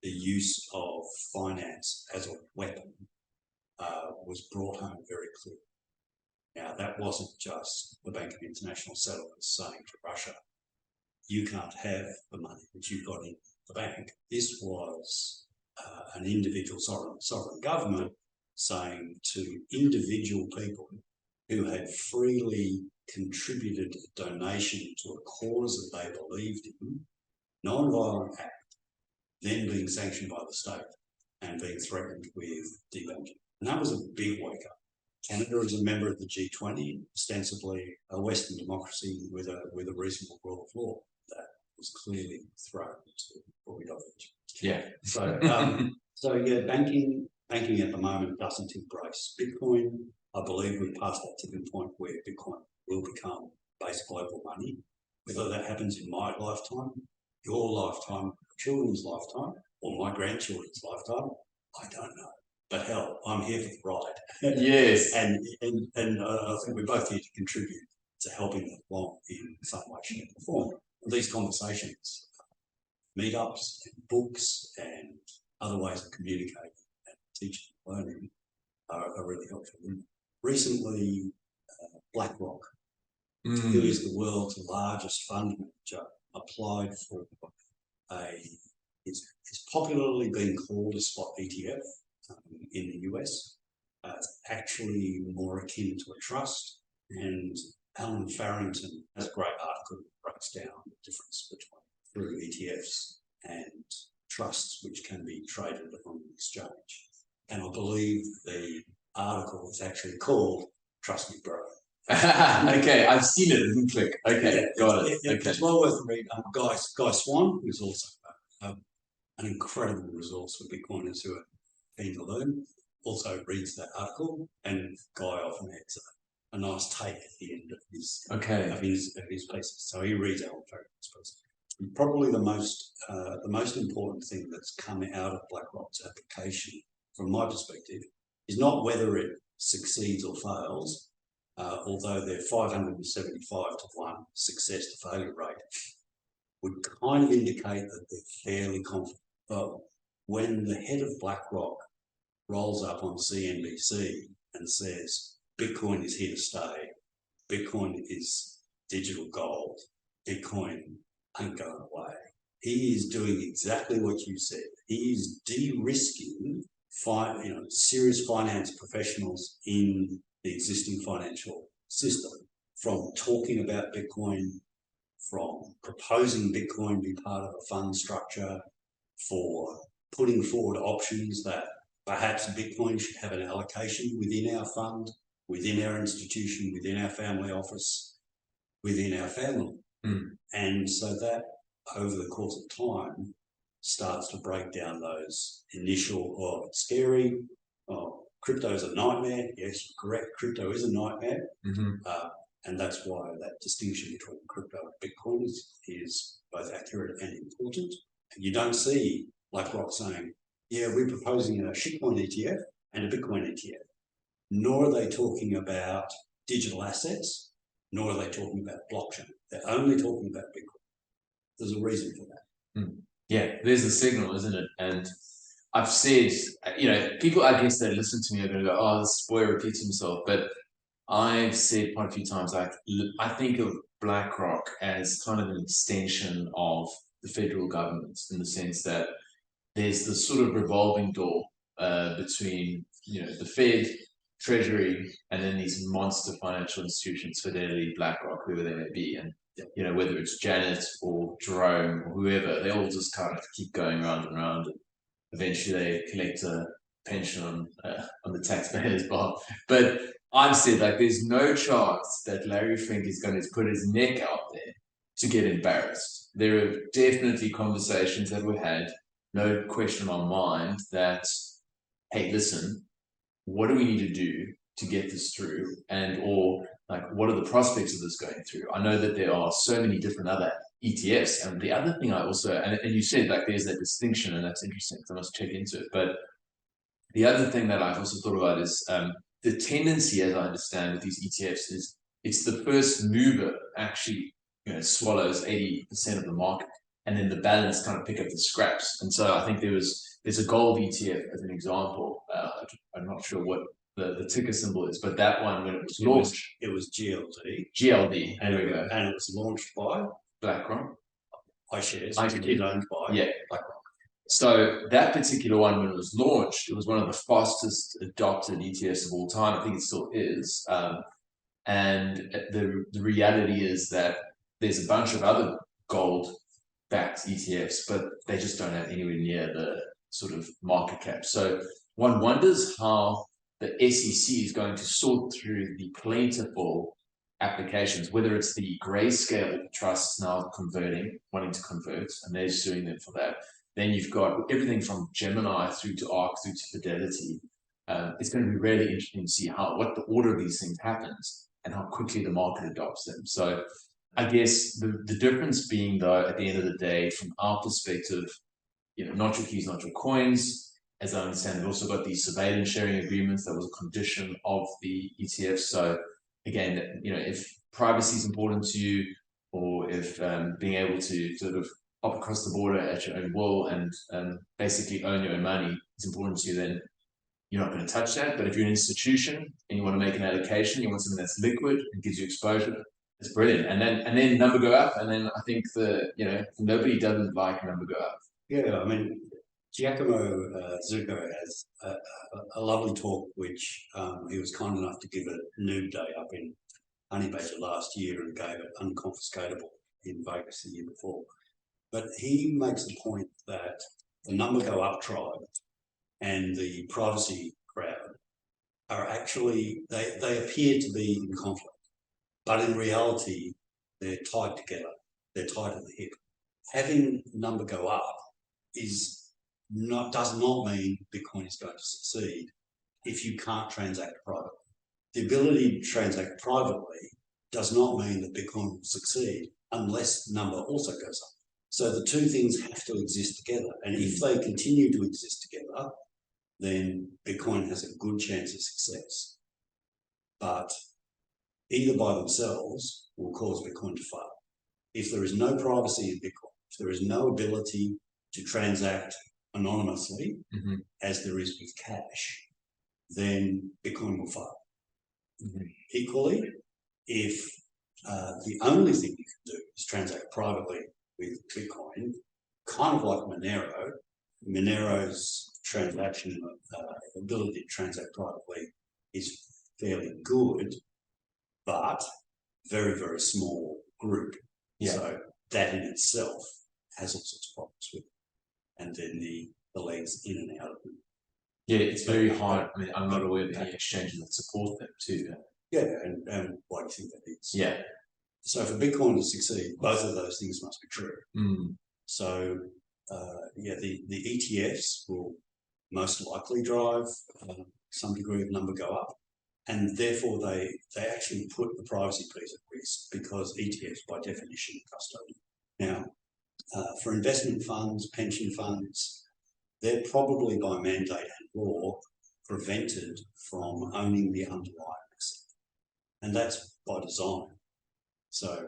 the use of finance as a weapon was brought home very clearly. Now, that wasn't just the Bank of International Settlements saying to Russia, you can't have the money that you've got in the bank. This was an individual sovereign government saying to individual people who had freely contributed a donation to a cause that they believed in, non-violent act, then being sanctioned by the state and being threatened with debanking. And that was a big wake-up. Canada is a member of the G20, ostensibly a Western democracy with a reasonable rule of law. That was clearly thrown into what we got. Yeah. So yeah, banking at the moment doesn't embrace Bitcoin. I believe we've passed that tipping point where Bitcoin will become base global money. Whether that happens in my lifetime, your lifetime, children's lifetime, or my grandchildren's lifetime, I don't know. But hell, I'm here for the ride. Yes. and I think we're both here to contribute to helping them along in some way, shape, or form. These conversations, meetups, and books, and other ways of communicating and teaching and learning are really helpful. Recently, Blackrock, who is the world's largest fund manager, applied for it's popularly been called a spot ETF in the US. It's actually more akin to a trust, and Alan Farrington has a great article that breaks down the difference between through ETFs and trusts which can be traded on the exchange. And I believe the article is actually called Trust Me Bro. Okay, I've seen it in Click. Okay, got it. Okay. It's well worth reading. Guy Swan, who's also an incredible resource for Bitcoiners who are keen to learn, also reads that article, and Guy often adds a nice take at the end of his pieces. So he reads Alan Farrington's piece. Probably the most important thing that's come out of BlackRock's application, from my perspective, is not whether it succeeds or fails, although their 575 to 1 success to failure rate would kind of indicate that they're fairly confident. But when the head of BlackRock rolls up on CNBC and says, Bitcoin is here to stay, Bitcoin is digital gold, Bitcoin ain't going away, he is doing exactly what you said. He is de-risking serious finance professionals in the existing financial system from talking about Bitcoin, from proposing Bitcoin be part of a fund structure, for putting forward options that perhaps Bitcoin should have an allocation within our fund, within our institution, within our family office, within our family. And so that, over the course of time, starts to break down those initial, it's scary, crypto is a nightmare. Yes, correct, crypto is a nightmare. And that's why that distinction between crypto and Bitcoin is both accurate and important. You don't see BlackRock saying, yeah, we're proposing a shitcoin ETF and a Bitcoin ETF. Nor are they talking about digital assets, nor are they talking about blockchain. They're only talking about Bitcoin. There's a reason for that. Yeah, there's the signal, isn't it? And I've said, people, I guess they listen to me are going to go, oh, this boy repeats himself. But I've said quite a few times, like, I think of BlackRock as kind of an extension of the federal government, in the sense that there's this sort of revolving door between, the Fed, Treasury, and then these monster financial institutions, Fidelity, BlackRock, whoever they may be. And, whether it's Janet or Jerome or whoever, they all just kind of keep going round and round. And eventually they collect a pension on the taxpayers' bar. But I've said, like, there's no chance that Larry Fink is going to put his neck out there to get embarrassed. There are definitely conversations that were had, no question on mind, that, hey, listen, what do we need to do to get this through? Or like, what are the prospects of this going through? I know that there are so many different other ETFs. And the other thing I also, and you said, like, there's that distinction, and that's interesting, because I must check into it. But the other thing that I've also thought about is the tendency, as I understand, with these ETFs is it's the first mover actually, swallows 80% of the market, and then the balance kind of pick up the scraps. And so I think there's a gold ETF as an example. I'm not sure what the ticker symbol is, but that one, when it was launched, it was GLD. GLD, there we go. And it was launched by BlackRock. iShares, which is owned by BlackRock. So that particular one, when it was launched, it was one of the fastest adopted ETFs of all time. I think it still is. And the reality is that there's a bunch of other gold-backed ETFs, but they just don't have anywhere near the sort of market cap. So one wonders how the SEC is going to sort through the plentiful applications, whether it's the Grayscale trusts now wanting to convert, and they're suing them for that. Then you've got everything from Gemini through to ARK through to Fidelity. It's going to be really interesting to see what the order of these things happens and how quickly the market adopts them. So I guess the difference being, though, at the end of the day, from our perspective, not your keys, not your coins. As I understand, we've also got these surveillance sharing agreements that was a condition of the ETF. So again, if privacy is important to you, or if being able to sort of hop across the border at your own will and basically own your own money is important to you, then you're not going to touch that. But if you're an institution and you want to make an allocation, you want something that's liquid and gives you exposure, it's brilliant. And then number go up, and then I think nobody doesn't like number go up. Yeah, I mean, Giacomo Zucco has a lovely talk, which he was kind enough to give at Noob Day up in Honeybadger last year, and gave it unconfiscatable in Vegas the year before. But he makes the point that the number go up tribe and the privacy crowd are actually, they appear to be in conflict, but in reality, they're tied together. They're tied at the hip. Having number go up does not mean Bitcoin is going to succeed if you can't transact privately. The ability to transact privately does not mean that Bitcoin will succeed unless number also goes up. So the two things have to exist together. And if they continue to exist together, then Bitcoin has a good chance of success. But either by themselves will cause Bitcoin to fail. If there is no privacy in Bitcoin, if there is no ability to transact anonymously, as there is with cash, then Bitcoin will fail. Equally, if the only thing you can do is transact privately with Bitcoin, kind of like Monero's transaction ability to transact privately is fairly good, but very, very small group. Yeah. So that in itself has all sorts of problems with it. And then the legs in and out of them. Yeah, it's very hard. I mean, I'm not aware of any exchanges that support them too. Yeah, and why do you think that is? Yeah. So for Bitcoin to succeed, both of those things must be true. So the ETFs will most likely drive some degree of number go up. And therefore, they actually put the privacy piece at risk because ETFs, by definition, are custodial. Now, for investment funds, pension funds, they're probably by mandate and law prevented from owning the underlying asset. And that's by design. So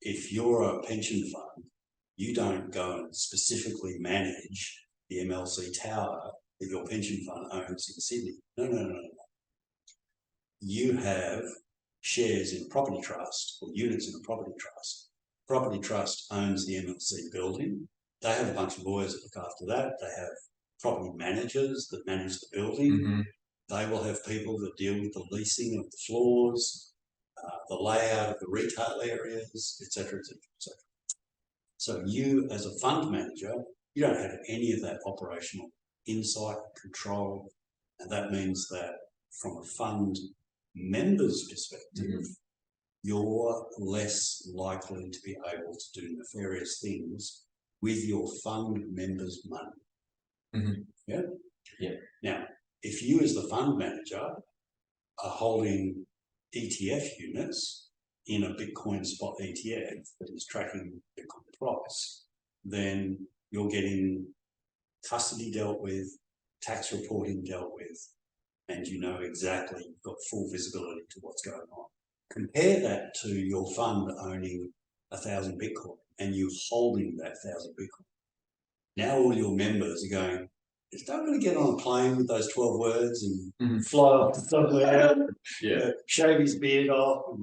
if you're a pension fund, you don't go and specifically manage the MLC tower that your pension fund owns in Sydney. No. You have shares in a property trust or units in a property trust. Property trust owns the MLC building. They have a bunch of lawyers that look after that. They have property managers that manage the building. Mm-hmm. They will have people that deal with the leasing of the floors, the layout of the retail areas, etc., etc., etc. So you, as a fund manager, you don't have any of that operational insight, control, and that means that from a fund member's perspective, you're less likely to be able to do nefarious things with your fund members' money. Yeah? Yeah. Now, if you as the fund manager are holding ETF units in a Bitcoin spot ETF that is tracking Bitcoin price, then you're getting custody dealt with, tax reporting dealt with, and you know exactly, you've got full visibility to what's going on. Compare that to your fund owning 1,000 Bitcoin and you holding that 1,000 Bitcoin. Now all your members are going, don't really get on a plane with those 12 words and fly off to somewhere, shave his beard off.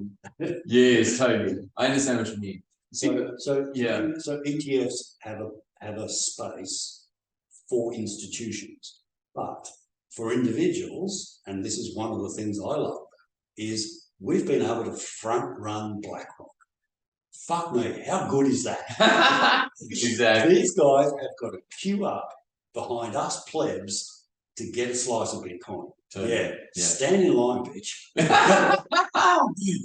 Yes, totally. I understand what you mean. So ETFs have a space for institutions, but for individuals, and this is one of the things I love, is we've been able to front run Blackrock. Fuck me, how good is that? Exactly. These guys have got to queue up behind us plebs to get a slice of Bitcoin. Totally. Stand in line, bitch.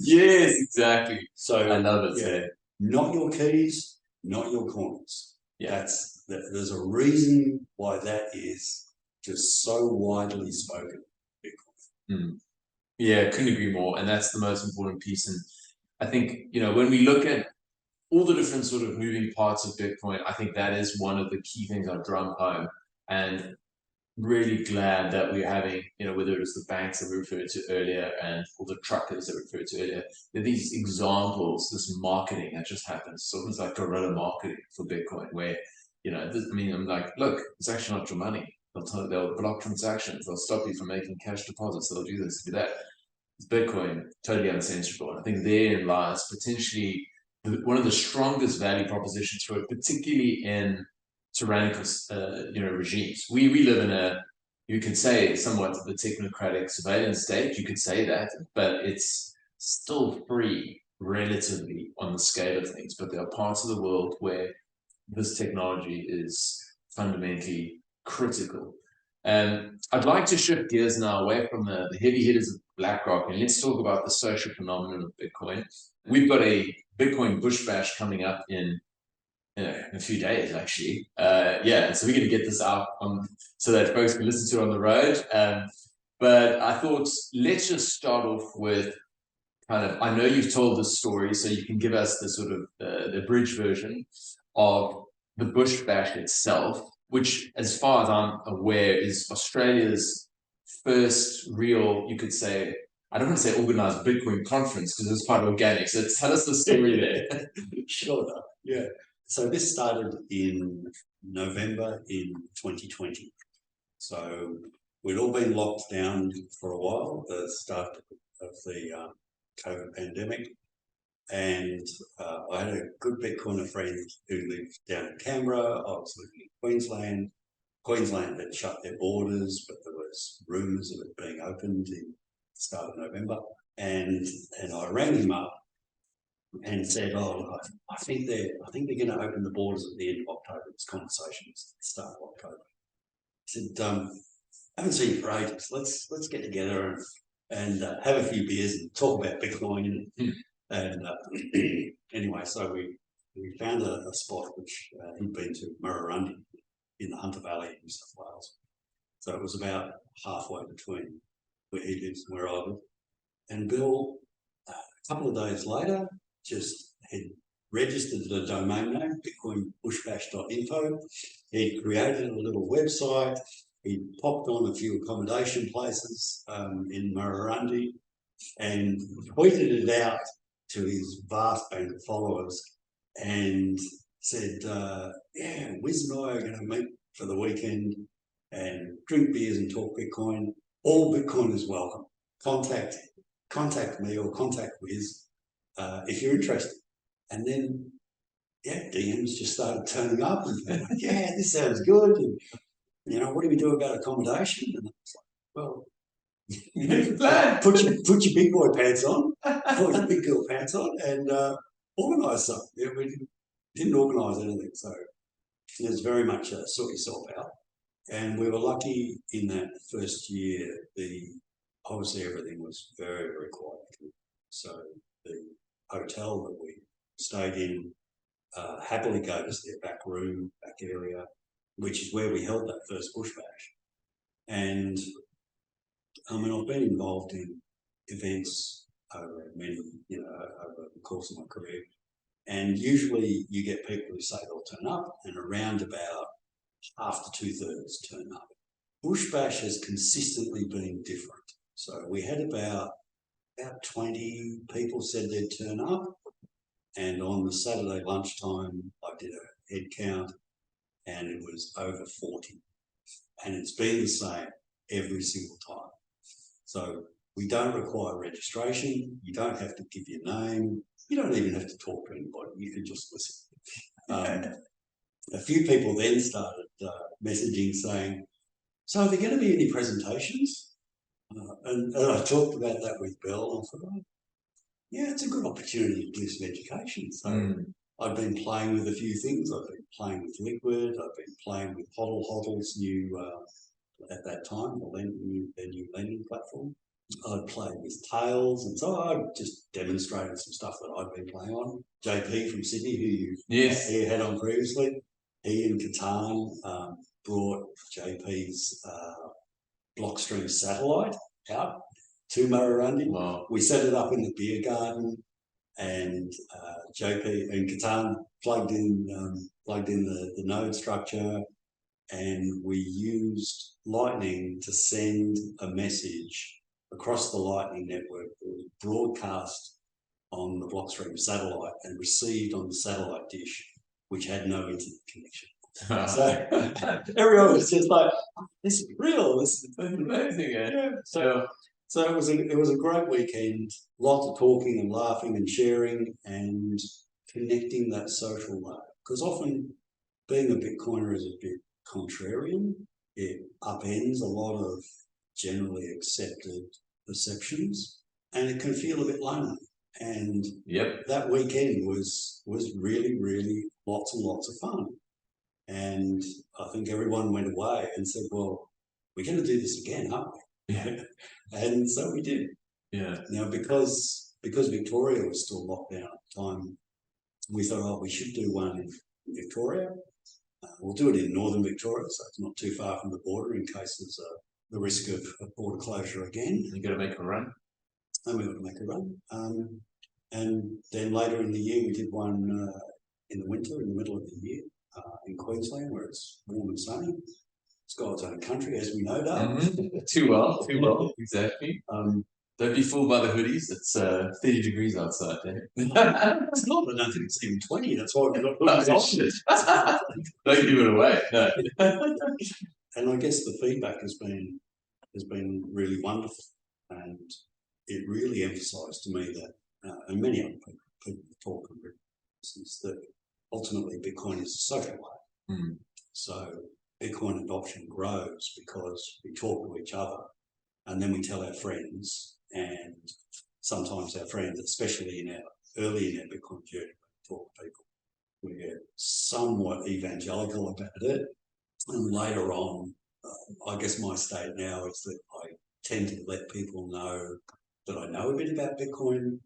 Yes, exactly. So I love it. Yeah. Not your keys, not your coins. Yeah. There's a reason why that is just so widely spoken. Yeah, couldn't agree more. And that's the most important piece. And I think, when we look at all the different sort of moving parts of Bitcoin, I think that is one of the key things I drum home. And really glad that we're having, whether it was the banks that we referred to earlier and all the truckers that we referred to earlier, there are these examples, this marketing that just happens. So it's like guerrilla marketing for Bitcoin where, I'm like, look, it's actually not your money. They'll block transactions. They'll stop you from making cash deposits. They'll do this, do that. It's Bitcoin, totally uncensorable. And I think therein lies potentially one of the strongest value propositions for it, particularly in tyrannical, regimes. We live in you could say somewhat the technocratic surveillance state. You could say that, but it's still free relatively on the scale of things. But there are parts of the world where this technology is fundamentally critical. I'd like to shift gears now away from the heavy hitters of BlackRock and let's talk about the social phenomenon of Bitcoin. We've got a Bitcoin Bush Bash coming up in a few days, actually. So we're going to get this out so that folks can listen to it on the road. But I thought let's just start off with I know you've told this story, so you can give us the sort of the bridge version of the Bush Bash itself, which, as far as I'm aware, is Australia's first real, you could say, I don't want to say organized Bitcoin conference because it's quite organic. So tell us the story there. Sure. Yeah. So this started in November in 2020. So we'd all been locked down for a while, the start of the COVID pandemic. And I had a good Bitcoiner friend who lived down in Canberra. I was living in Queensland. Queensland had shut their borders, but there was rumours of it being opened in the start of November. And I rang him up and said, I think they're going to open the borders at the end of October. This conversation's at the start of October. He said, I haven't seen you for ages. Let's get together and have a few beers and talk about Bitcoin. And anyway, so we found a spot which he'd been to, Murrurundi, in the Hunter Valley in New South Wales. So it was about halfway between where he lives and where I live. And Bill, a couple of days later, just had registered the domain name, bitcoinbushbash.info. He'd created a little website. He popped on a few accommodation places in Murrurundi and tweeted it out to his vast bank of followers and said, yeah, Wiz and I are going to meet for the weekend and drink beers and talk Bitcoin. All Bitcoiners welcome. Contact me or contact Wiz if you're interested. And then, yeah, DMs just started turning up and like, yeah, this sounds good. And, you know, what do we do about accommodation? And I was like, well, put your big boy pants on, put your big girl pants on, and organise something. Yeah, we didn't organise anything, so it was very much a sort yourself out. And we were lucky in that first year. Obviously everything was very, very quiet. So the hotel that we stayed in happily gave us their back room, back area, which is where we held that first bush bash. And I mean, I've been involved in events over many, over the course of my career. And usually you get people who say they'll turn up, and around about half to 2/3 turn up. Bush Bash has consistently been different. So we had about 20 people said they'd turn up. And on the Saturday lunchtime, I did a head count and it was over 40. And it's been the same every single time. So we don't require registration. You don't have to give your name. You don't even have to talk to anybody. You can just listen. A few people then started messaging saying, so are there going to be any presentations? And I talked about that with Bill, and I thought, oh, yeah, it's a good opportunity to do some education. So I've been playing with a few things. I've been playing with Liquid. I've been playing with Hodl's new, at that time, their new lending platform. I'd played with Tails, and so I just demonstrated some stuff that I'd been playing on. JP from Sydney, who you had on previously, he and Catan brought JP's Blockstream satellite out to Murrurundi. Wow. We set it up in the beer garden, and JP and Catan plugged in the node structure, and we used Lightning to send a message across the Lightning network that was broadcast on the Blockstream satellite and received on the satellite dish, which had no internet connection. So everyone was just like, oh, this is real. This is amazing. Yeah. So it was a great weekend. Lots of talking and laughing and sharing and connecting that social way. Because often being a Bitcoiner is a bit contrarian. It upends a lot of generally accepted perceptions, and it can feel a bit lonely. And that weekend was really, really lots and lots of fun. And I think everyone went away and said, well, we're going to do this again, aren't we? Yeah. And so we did. Yeah. Now, because Victoria was still locked down at the time, we thought, oh, we should do one in Victoria. We'll do it in northern Victoria, so it's not too far from the border in case there's the risk of border closure again. You've got to make a run. And we've got to make a run. And then later in the year, we did one in the winter, in the middle of the year, in Queensland, where it's warm and sunny. It's got its own country, as we know, Dale. Too well, exactly. Don't be fooled by the hoodies. It's 30 degrees outside there. It's not. I don't think it's even 20. That's why we've got hoodies on. Don't give it away. No. And I guess the feedback has been really wonderful, and it really emphasised to me that, and many other people talk about this, that ultimately Bitcoin is a social way. So Bitcoin adoption grows because we talk to each other, and then we tell our friends, and sometimes our friends, especially early in our Bitcoin journey, when we talk to people, we get somewhat evangelical about it. And later on, I guess my state now is that I tend to let people know that I know a bit about Bitcoin,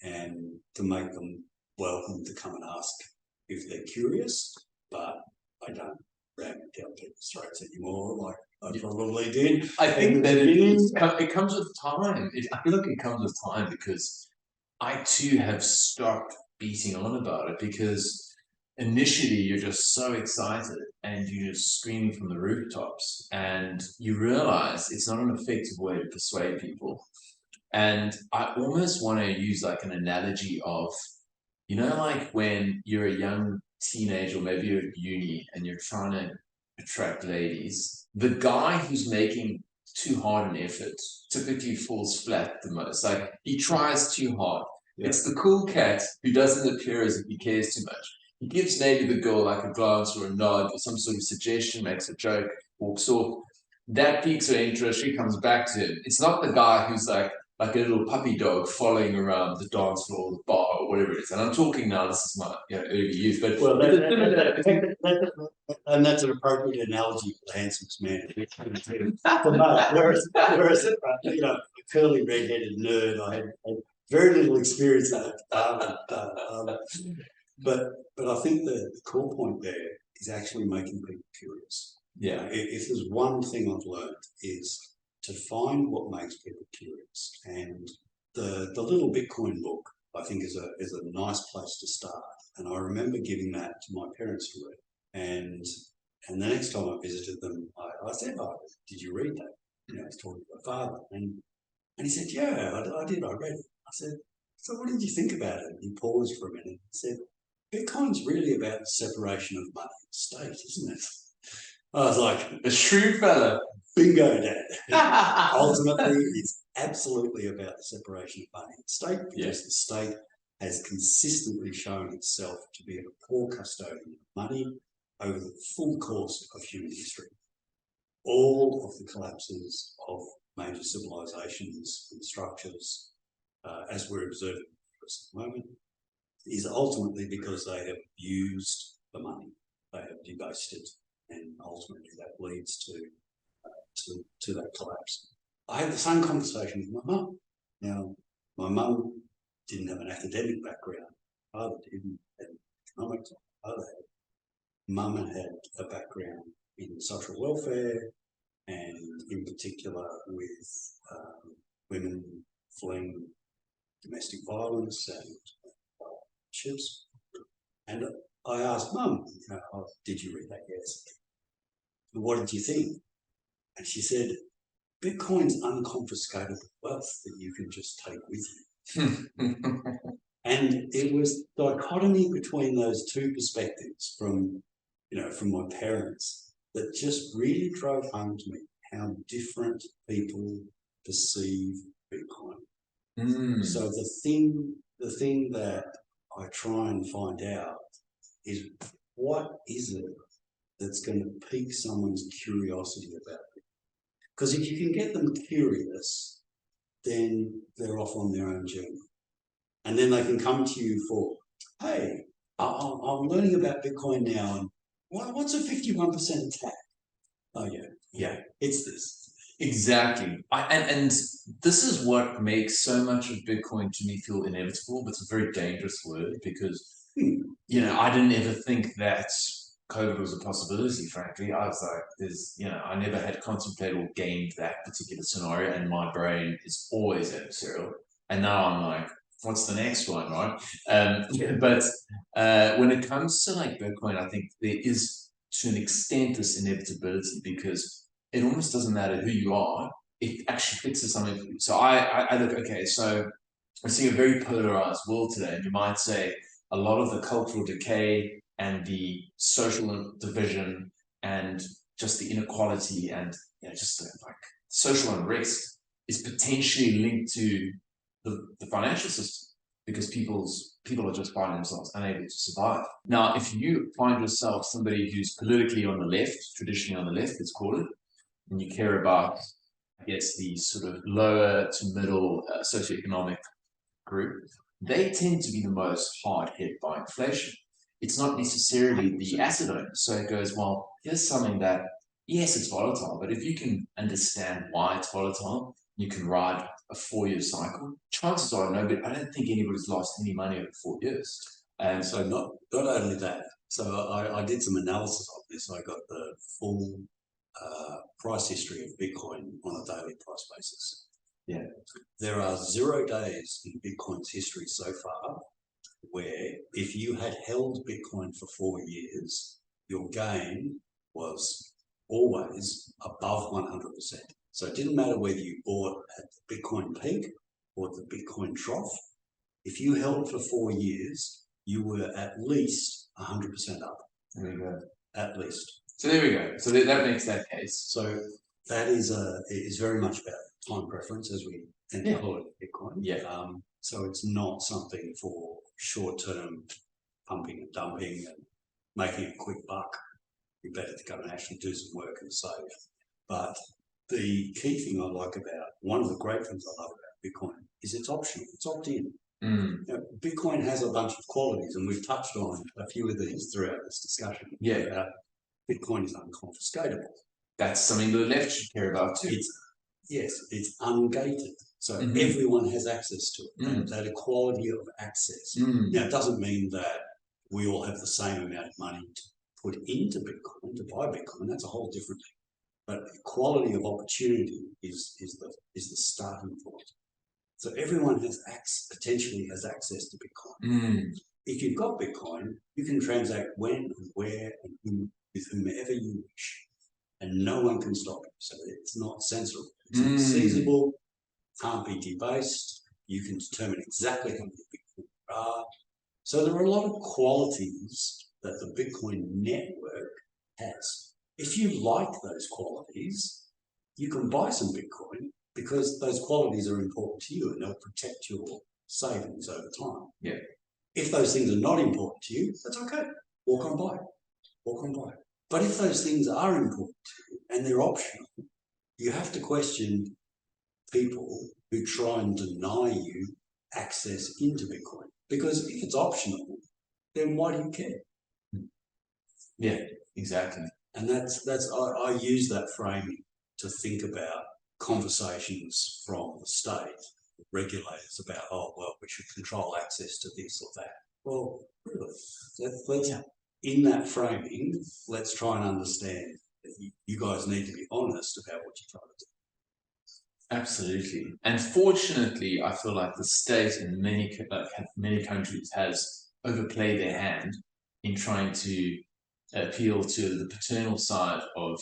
and to make them welcome to come and ask if they're curious, but I don't ram it down people's throats anymore. Like, I probably did. I think that it comes with time. I feel like it comes with time because I too have stopped beating on about it because initially you're just so excited and you're just screaming from the rooftops and you realize it's not an effective way to persuade people. And I almost want to use like an analogy of, like when you're a young teenager or maybe you're at uni and you're trying to attract ladies, the guy who's making too hard an effort typically falls flat the most. Like he tries too hard. Yeah. It's the cool cat who doesn't appear as if he cares too much. He gives maybe the girl like a glance or a nod or some sort of suggestion, makes a joke, walks off. That piques her interest. She comes back to him. It's not the guy who's like a little puppy dog following around the dance floor, the bar, or whatever it is. And I'm talking now, this is my early youth, but and that's an appropriate analogy for the handsomest man. Whereas a curly red-headed nerd, I had very little experience in that. But I think the core point there is actually making people curious. Yeah. If there's one thing I've learned is to find what makes people curious, and the little Bitcoin book I think is a nice place to start. And I remember giving that to my parents to read, and the next time I visited them, I said, "Oh, did you read that?" I was talking to my father, and he said, "Yeah, I did. I read it." I said, "So what did you think about it?" And he paused for a minute and said, "Bitcoin's really about the separation of money and state, isn't it?" I was like, a shrewd fella. Bingo, Dad. Ultimately, it's absolutely about the separation of money and state because the state has consistently shown itself to be a poor custodian of money over the full course of human history. All of the collapses of major civilizations and structures, as we're observing at the moment, is ultimately because they have used the money, they have debased it, and ultimately that leads to that collapse. I had the same conversation with my mum. Now, my mum didn't have an academic background. My father didn't have economics. My father had. Mum had a background in social welfare and in particular with women fleeing domestic violence and ships. And I asked Mum, did you read that? Yes. What did you think? And she said, Bitcoin's unconfiscatable wealth that you can just take with you. And it was dichotomy between those two perspectives from my parents that just really drove home to me how different people perceive Bitcoin. So the thing that I try and find out is what is it that's going to pique someone's curiosity about it? Because if you can get them curious, then they're off on their own journey. And then they can come to you for, hey, I'm learning about Bitcoin now, and what's a 51% attack? Oh, yeah, it's this. Exactly. And this is what makes so much of Bitcoin to me feel inevitable, but it's a very dangerous word because, I didn't ever think that COVID was a possibility, frankly. I was like, I never had contemplated or gamed that particular scenario, and my brain is always adversarial. And now I'm like, what's the next one, right? But when it comes to like Bitcoin, I think there is, to an extent, this inevitability because it almost doesn't matter who you are. It actually fixes something for you. So I look, okay, so we're seeing a very polarized world today, and you might say a lot of the cultural decay and the social division and just the inequality and just the, like social unrest is potentially linked to the financial system because people are just finding themselves unable to survive. Now, if you find yourself somebody who's politically on the left, traditionally on the left, let's call it, and you care about, I guess, the sort of lower to middle socioeconomic group, they tend to be the most hard hit by inflation. It's not necessarily the asset owner. So it goes, well, here's something that, yes, it's volatile, but if you can understand why it's volatile, you can ride a 4-year cycle. Chances are, I don't think anybody's lost any money over 4 years. And so not only that, so I did some analysis of this. I got the full price history of Bitcoin on a daily price basis. Yeah. There are 0 days in Bitcoin's history so far where if you had held Bitcoin for 4 years, your gain was always above 100%. So it didn't matter whether you bought at the Bitcoin peak or the Bitcoin trough. If you held for 4 years, you were at least 100% up. There we go. At least. So there we go. So that makes that case. So that is very much about time preference, as we tend to call it Bitcoin. Yeah. So it's not something for short-term pumping and dumping and making a quick buck. You're better to go and actually do some work and save. But the key thing I like about, one of the great things I love about Bitcoin is it's optional. It's opt-in. You know, Bitcoin has a bunch of qualities, and we've touched on a few of these throughout this discussion. Yeah. Bitcoin is unconfiscatable. That's something the left should care about too. It's ungated. So everyone has access to it. That equality of access. Now, it doesn't mean that we all have the same amount of money to put into Bitcoin, to buy Bitcoin. That's a whole different thing. But equality of opportunity is the starting point. So everyone potentially has access to Bitcoin. If you've got Bitcoin, you can transact when and where and with whomever you wish, and no one can stop you. So it's not censorable. It's not seizable, can't be debased. You can determine exactly how many Bitcoin there are. So there are a lot of qualities that the Bitcoin network has. If you like those qualities, you can buy some Bitcoin because those qualities are important to you and they'll protect your savings over time. Yeah. If those things are not important to you, that's okay. Walk on by. Walk on by. But if those things are important to you and they're optional, you have to question people who try and deny you access into Bitcoin. Because if it's optional, then why do you care? Yeah, exactly. And I use that framing to think about conversations from the state, regulators about, oh, well, we should control access to this or that. Well, really, let's in that framing, let's try and understand that you guys need to be honest about what you're trying to do. Absolutely. And fortunately, I feel like the state in many countries has overplayed their hand in trying to appeal to the paternal side of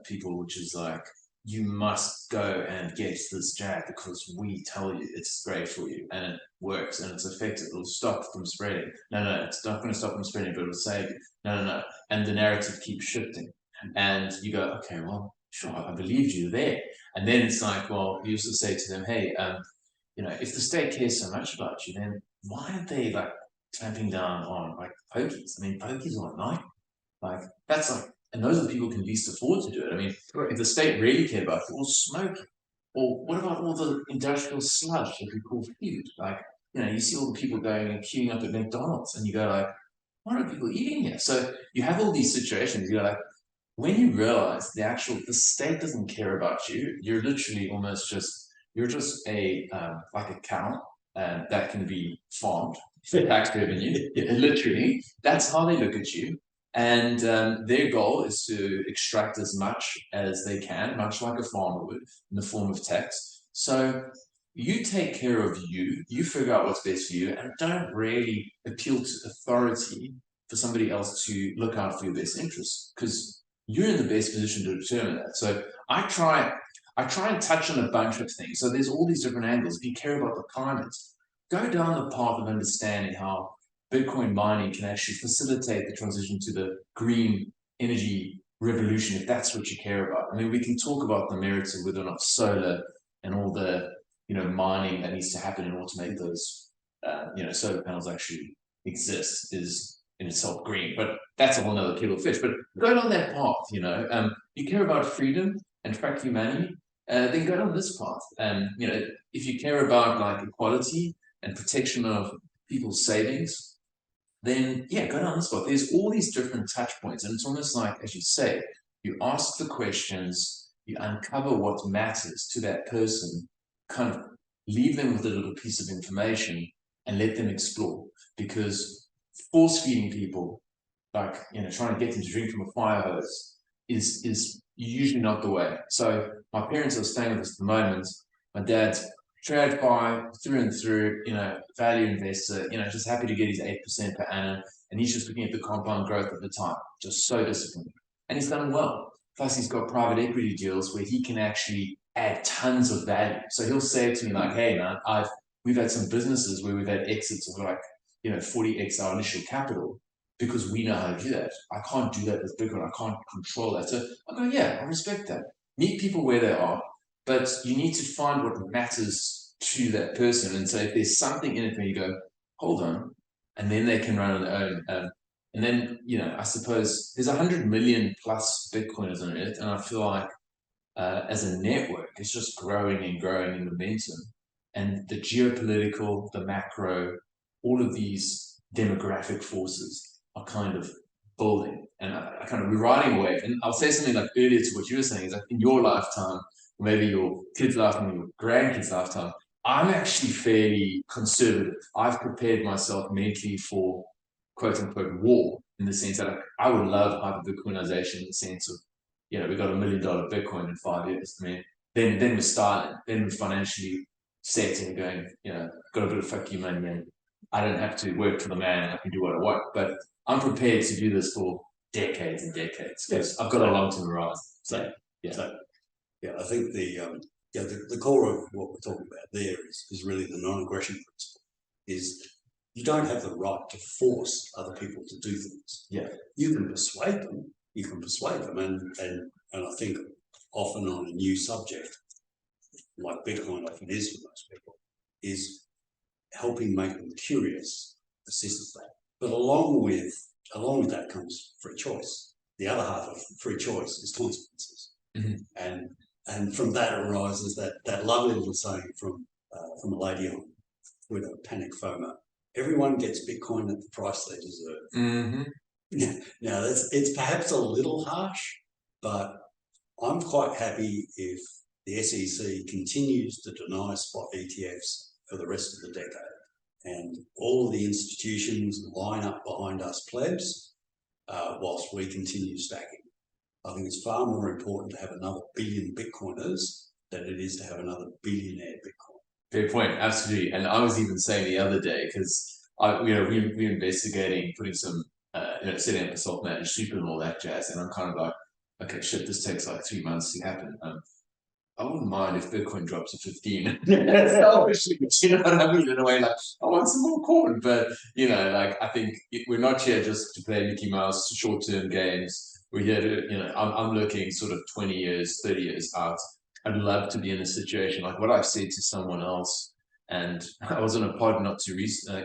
people, which is like, you must go and get this jab because we tell you it's great for you and it works and it's effective. It'll stop from spreading. No, it's not going to stop from spreading, but it'll save you. No. And the narrative keeps shifting. And you go, okay, well, sure, I believed you there. And then it's like, well, you used to say to them, hey, if the state cares so much about you, then why aren't they like clamping down on like pokies? I mean, pokies are night. Like that's like, and those are the people who can least afford to do it. I mean, if the state really cared about it, or smoking, or what about all the industrial sludge that we call food? Like, you see all the people going and queuing up at McDonald's, and you go like, what are people eating here? So you have all these situations. You're like, when you realize the state doesn't care about you, you're literally you're just a like a cow that can be farmed for tax revenue. Literally, that's how they look at you. And their goal is to extract as much as they can, much like a farmer would, in the form of tax. So you take care of you figure out what's best for you, and don't really appeal to authority for somebody else to look out for your best interests, because you're in the best position to determine that. So I try and touch on a bunch of things. So there's all these different angles. If you care about the climate, go down the path of understanding how Bitcoin mining can actually facilitate the transition to the green energy revolution, if that's what you care about. I mean, we can talk about the merits of whether or not solar and all the mining that needs to happen in order to make those solar panels actually exist is in itself green, but that's a whole nother kettle of fish. But go down that path. You care about freedom and track your money, then go down this path. And if you care about like equality and protection of people's savings, then go down this path. There's all these different touch points, and it's almost like, as you say, you ask the questions, you uncover what matters to that person, kind of leave them with a little piece of information and let them explore. Because force feeding people, like trying to get them to drink from a fire hose, is usually not the way. So my parents are staying with us at the moment. My dad's trad by through and through, value investor, just happy to get his 8% per annum. And he's just looking at the compound growth of the time, just so disciplined. And he's done well. Plus, he's got private equity deals where he can actually add tons of value. So he'll say to me, like, hey, man, we've had some businesses where we've had exits of like, 40x our initial capital because we know how to do that. I can't do that with Bitcoin. I can't control that. So I go, yeah, I respect that. Meet people where they are, but you need to find what matters to that person. And so if there's something in it where you go, hold on, and then they can run on their own. And then, I suppose there's 100 million plus Bitcoiners on it. And I feel like as a network, it's just growing and growing in momentum. And the geopolitical, the macro, all of these demographic forces are kind of building. And we're riding a wave. And I'll say something like earlier to what you were saying is like in your lifetime, or maybe your kids' lifetime, your grandkids' lifetime, I'm actually fairly conservative. I've prepared myself mentally for quote unquote war in the sense that I would love hyper-Bitcoinization in the sense of, we got $1 million Bitcoin in 5 years. I mean, then we're styling, then we're financially set and going, got a bit of fuck you money and I don't have to work for the man. I can do what I want. But I'm prepared to do this for decades and decades because I've got a long-term horizon. So, I think the core of what we're talking about there is really the non-aggression principle. Is you don't have the right to force other people to do things. Yeah, you can persuade them. And I think often on a new subject, like Bitcoin often is for most people, is helping make them curious, assists that. But along with that comes free choice. The other half of free choice is consequences. Mm-hmm. And from that arises that lovely little saying from a lady on Twitter, Panic FOMO. Everyone gets Bitcoin at the price they deserve. Mm-hmm. Now it's perhaps a little harsh, but I'm quite happy if the SEC continues to deny spot ETFs for the rest of the decade, and all of the institutions line up behind us plebs whilst we continue stacking. I think it's far more important to have another billion Bitcoiners than it is to have another billionaire Bitcoin. Fair point, absolutely. And I was even saying the other day, because we're investigating putting some, setting up a self-managed super and all that jazz, and I'm kind of like, okay, shit, this takes like 3 months to happen. I wouldn't mind if Bitcoin drops to 15. Selfishly, you know what I mean? In a way, like, I want some more corn, but I think we're not here just to play Mickey Mouse short-term games. We're here to, I'm looking sort of 20 years, 30 years out. I'd love to be in a situation like what I've said to someone else, and I was on a pod not too recently,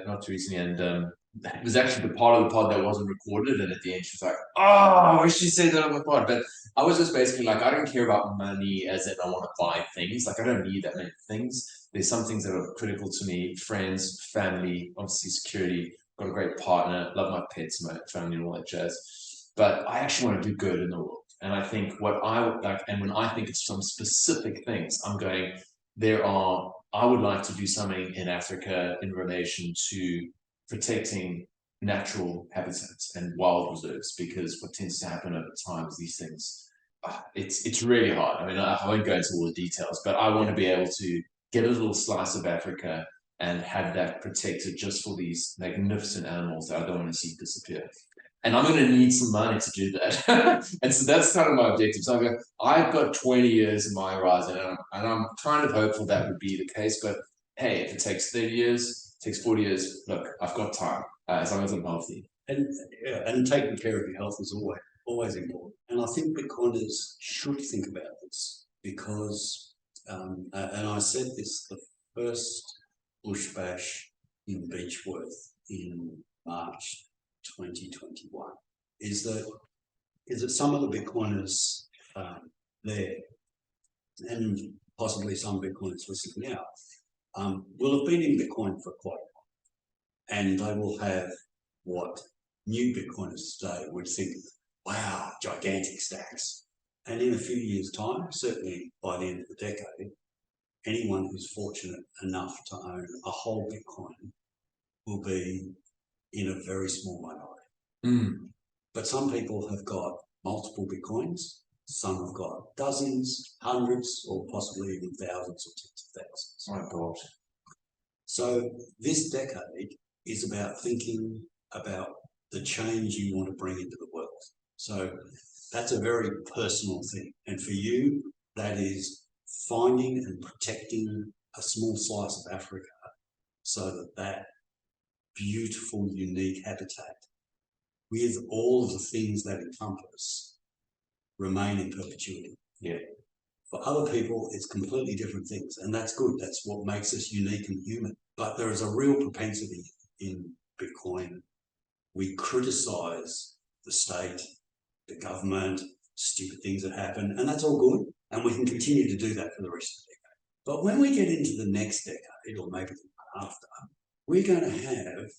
and it was actually the part of the pod that wasn't recorded, and at the end she was like, "Oh, I wish you said that on the pod." But I was just basically like, I don't care about money as in I want to buy things. Like I don't need that many things. There's some things that are critical to me: friends, family, obviously security. Got a great partner, love my pets, my family, and all that jazz. But I actually want to do good in the world. And I think what I would like, and when I think of some specific things, I'm going, I would like to do something in Africa in relation to protecting natural habitats and wild reserves, because what tends to happen over time is these things, it's really hard. I mean, I won't go into all the details, but I want to be able to get a little slice of Africa and have that protected just for these magnificent animals that I don't want to see disappear. And I'm going to need some money to do that. And so that's kind of my objective. So I've got 20 years in my horizon, and I'm kind of hopeful that would be the case. But hey, if it takes 30 years, it takes 40 years, look, I've got time as long as I'm healthy. And taking care of your health is always important. And I think Bitcoiners should think about this because, and I said this the first bush bash in Beechworth in March 2021, is that some of the Bitcoiners there, and possibly some Bitcoiners listening now, will have been in Bitcoin for quite a while, and they will have what new Bitcoiners today would think, wow, gigantic stacks. And in a few years' time, certainly by the end of the decade, anyone who's fortunate enough to own a whole Bitcoin will be in a very small minority. But some people have got multiple Bitcoins, Some have got dozens, hundreds, or possibly even thousands or tens of thousands. My God. So this decade is about thinking about the change you want to bring into the world. So that's a very personal thing. And for you, that is finding and protecting a small slice of Africa so that that beautiful, unique habitat with all of the things that encompass remain in perpetuity. Yeah. For other people, it's completely different things, and that's good. That's what makes us unique and human. But there is a real propensity in Bitcoin. We criticize the state, the government, stupid things that happen, and that's all good. And we can continue to do that for the rest of the decade. But when we get into the next decade, or maybe the one after, we're going to have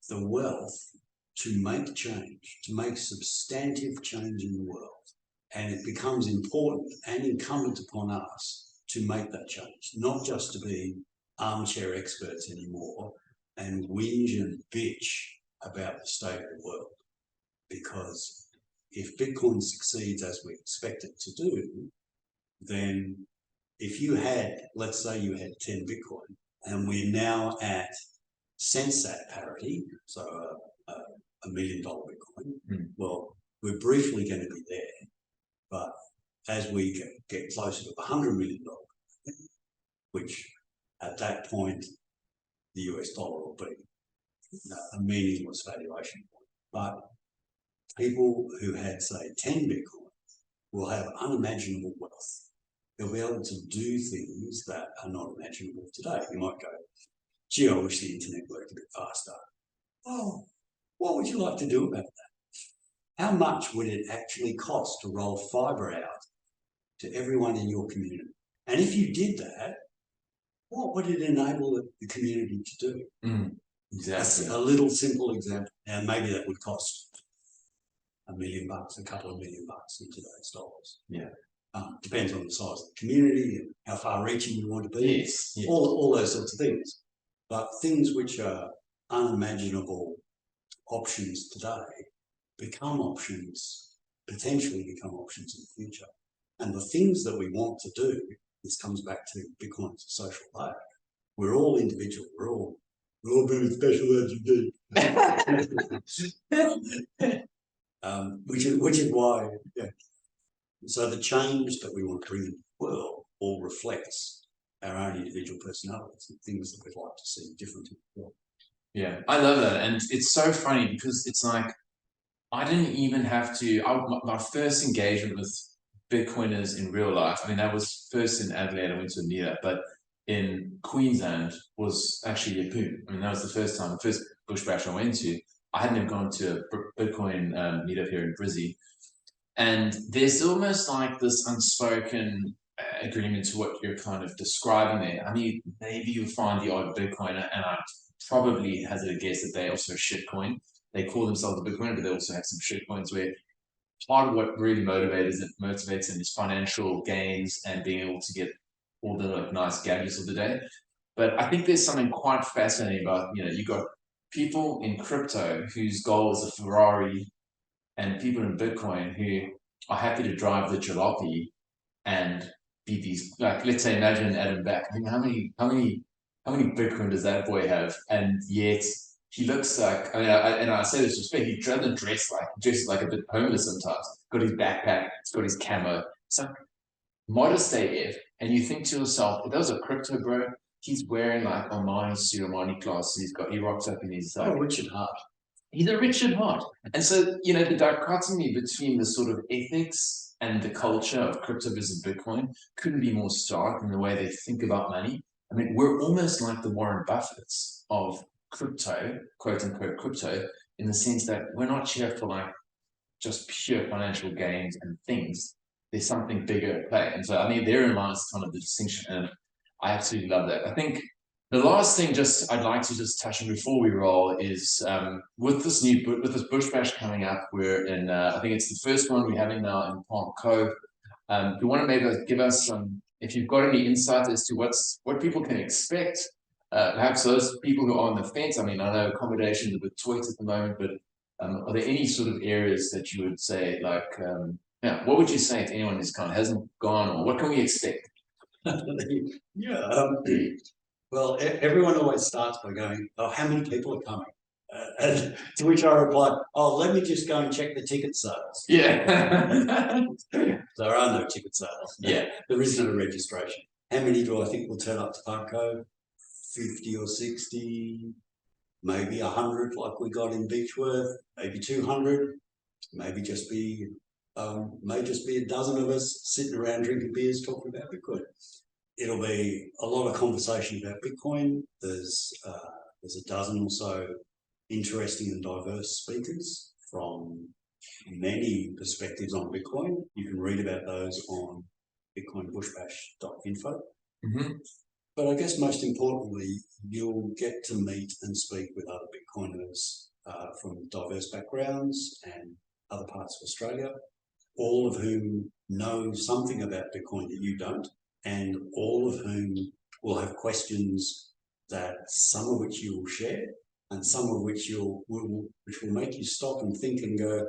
the wealth to make change, to make substantive change in the world. And it becomes important and incumbent upon us to make that change, not just to be armchair experts anymore and whinge and bitch about the state of the world. Because if Bitcoin succeeds as we expect it to do, then if you had, let's say you had 10 Bitcoin, and we're now at Sensat parity, so $1 million Bitcoin, well, we're briefly going to be there. But as we get closer to $100 million, which at that point, the US dollar will be a meaningless valuation point. But people who had, say, 10 Bitcoin will have unimaginable wealth. They'll be able to do things that are not imaginable today. You might go, gee, I wish the internet worked a bit faster. Oh, what would you like to do about that? How much would it actually cost to roll fibre out to everyone in your community? And if you did that, what would it enable the community to do? Exactly. A little simple example. And maybe that would cost $1 million, a couple of $1 million in today's dollars. Yeah. Depends on the size of the community and how far-reaching you want to be. Yes. All those sorts of things. But things which are unimaginable options today become options, potentially become options in the future. And the things that we want to do, this comes back to Bitcoin as a social layer. We're all individual. We're all being special education. Which is why, yeah. So the change that we want to bring into the world all reflects our own individual personalities and things that we'd like to see different in the world. Yeah, I love that. And it's so funny because it's like, I didn't even have to, my first engagement with Bitcoiners in real life, I mean, that was first in Adelaide, I went to a meetup, but in Queensland was actually Yeppoon. I mean, that was the first time, the first bush bash I went to. I hadn't even gone to a Bitcoin meetup here in Brizzy. And there's almost like this unspoken agreement to what you're kind of describing there. I mean, maybe you'll find the odd Bitcoiner, and I probably hazard a guess that they also shitcoin. They call themselves a Bitcoiner, but they also have some shitcoins where part of what really motivates them is financial gains and being able to get all the like nice gadgets of the day. But I think there's something quite fascinating about, you got people in crypto whose goal is a Ferrari, and people in Bitcoin who are happy to drive the jalopy and be these, like, let's say, imagine Adam Back. I mean, how many Bitcoin does that boy have? And yet he looks like, I mean, I say this with respect, he doesn't dress like a bit homeless sometimes. Got his backpack, he's got his camo. So modest AF, and you think to yourself, if that was a crypto bro, he's wearing like Armani suit, Armani glasses, he rocks up in his Richard Hart. He's a Richard Hart. And so, the dichotomy between the sort of ethics and the culture of crypto versus Bitcoin couldn't be more stark in the way they think about money. I mean, we're almost like the Warren Buffetts of crypto, quote unquote crypto, in the sense that we're not here for like just pure financial gains and things. There's something bigger at play. And so, I mean, therein lies kind of the distinction. And I absolutely love that. I think the last thing I'd like to just touch on before we roll is with this bush bash coming up, we're in, I think it's the first one we're having now in Palm Cove. Do you want to maybe give us some, if you've got any insight as to what people can expect, perhaps those people who are on the fence. I mean, I know accommodations are a bit tight at the moment, but are there any sort of areas that you would say, like, Yeah. What would you say to anyone who's kind of hasn't gone, or what can we expect? Yeah. Well, everyone always starts by going, "Oh, how many people are coming?" And to which I reply, "Oh, let me just go and check the ticket sales." Yeah. There are no ticket sales. Yeah. There is no registration. How many do I think will turn up to Palm Cove? 50 or 60, maybe 100 like we got in Beechworth, maybe 200, maybe just be may just be a dozen of us sitting around drinking beers talking about Bitcoin. It'll be a lot of conversation about Bitcoin. There's a dozen or so interesting and diverse speakers from many perspectives on Bitcoin. You can read about those on bitcoinbushbash.info. Mm-hmm. But I guess most importantly, you'll get to meet and speak with other Bitcoiners from diverse backgrounds and other parts of Australia, all of whom know something about Bitcoin that you don't, and all of whom will have questions that some of which you will share and some of which will make you stop and think and go,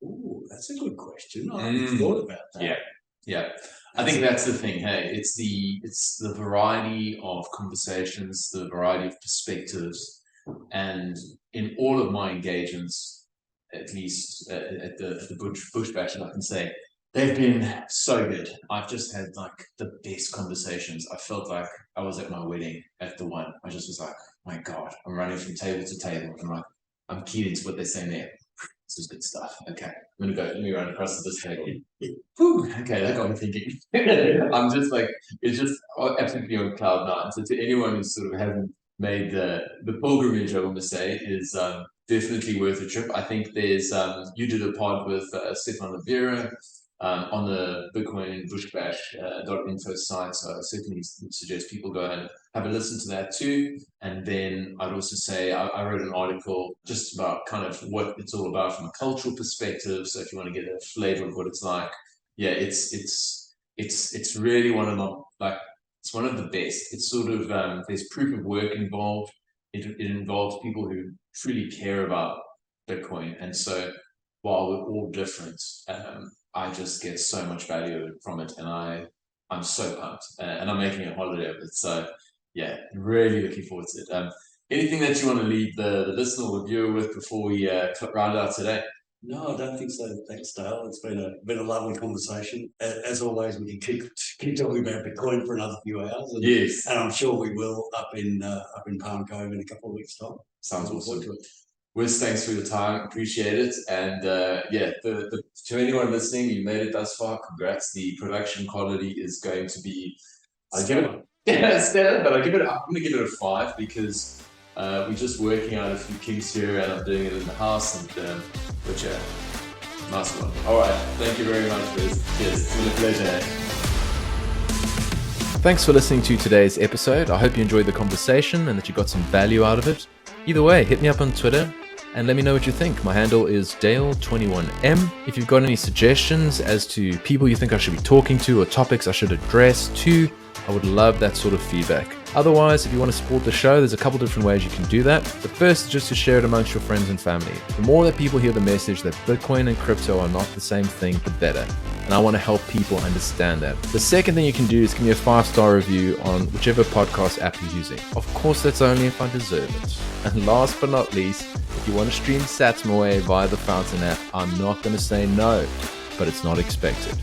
"Ooh, that's a good question. I haven't thought about that." Yeah, yeah. I think that's the thing. Hey, it's the variety of conversations, the variety of perspectives, and in all of my engagements, at least at the Bush Bash, I can say they've been so good. I've just had like the best conversations. I felt like I was at my wedding at the one. I just was like, my God, I'm running from table to table, and like I'm keyed into what they're saying there. This is good stuff. Okay, I'm gonna go. Let me run across to this table. Whew, okay, that got me thinking. I'm just like, it's just absolutely on cloud nine. So to anyone who sort of hasn't made the pilgrimage, I want to say, is definitely worth a trip. I think there's you did a pod with Stefan Oliveira on the Bitcoin Bushbash.info site. So I certainly suggest people go and have a listen to that too. And then I'd also say I wrote an article just about kind of what it's all about from a cultural perspective. So if you want to get a flavor of what it's like, yeah, it's really one of my, like, it's one of the best. It's sort of there's proof of work involved. It involves people who truly care about Bitcoin, and so while we're all different, I just get so much value from it, and I'm so pumped, and I'm making a holiday of it. So yeah, really looking forward to it. Anything that you want to leave the listener or the viewer with before we round out today? No, I don't think so. Thanks, Dale. It's been a lovely conversation. As always, we can keep talking about Bitcoin for another few hours. And, yes, and I'm sure we will up in Palm Cove in a couple of weeks' time. Sounds awesome. Wiz, thanks for your time. Appreciate it. And yeah, to anyone listening, you made it thus far. Congrats. The production quality is going to be. I give it. Yeah, stellar. But I'm gonna give it a 5 because we're just working out a few kinks here, and I'm doing it in the house. And but yeah, nice one. All right. Thank you very much, Wiz. Cheers. It's been a pleasure. Thanks for listening to today's episode. I hope you enjoyed the conversation and that you got some value out of it. Either way, hit me up on Twitter and let me know what you think. My handle is Dale21M. If you've got any suggestions as to people you think I should be talking to or topics I should address too, I would love that sort of feedback. Otherwise, if you want to support the show, there's a couple different ways you can do that. The first is just to share it amongst your friends and family. The more that people hear the message that Bitcoin and crypto are not the same thing, the better. And I want to help people understand that. The second thing you can do is give me a 5-star review on whichever podcast app you're using. Of course, that's only if I deserve it. And last but not least, if you want to stream sats my way via the Fountain app, I'm not going to say no, but it's not expected.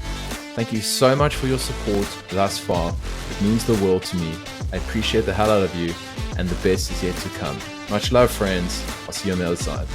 Thank you so much for your support thus far. It means the world to me. I appreciate the hell out of you, and the best is yet to come. Much love, friends. I'll see you on the other side.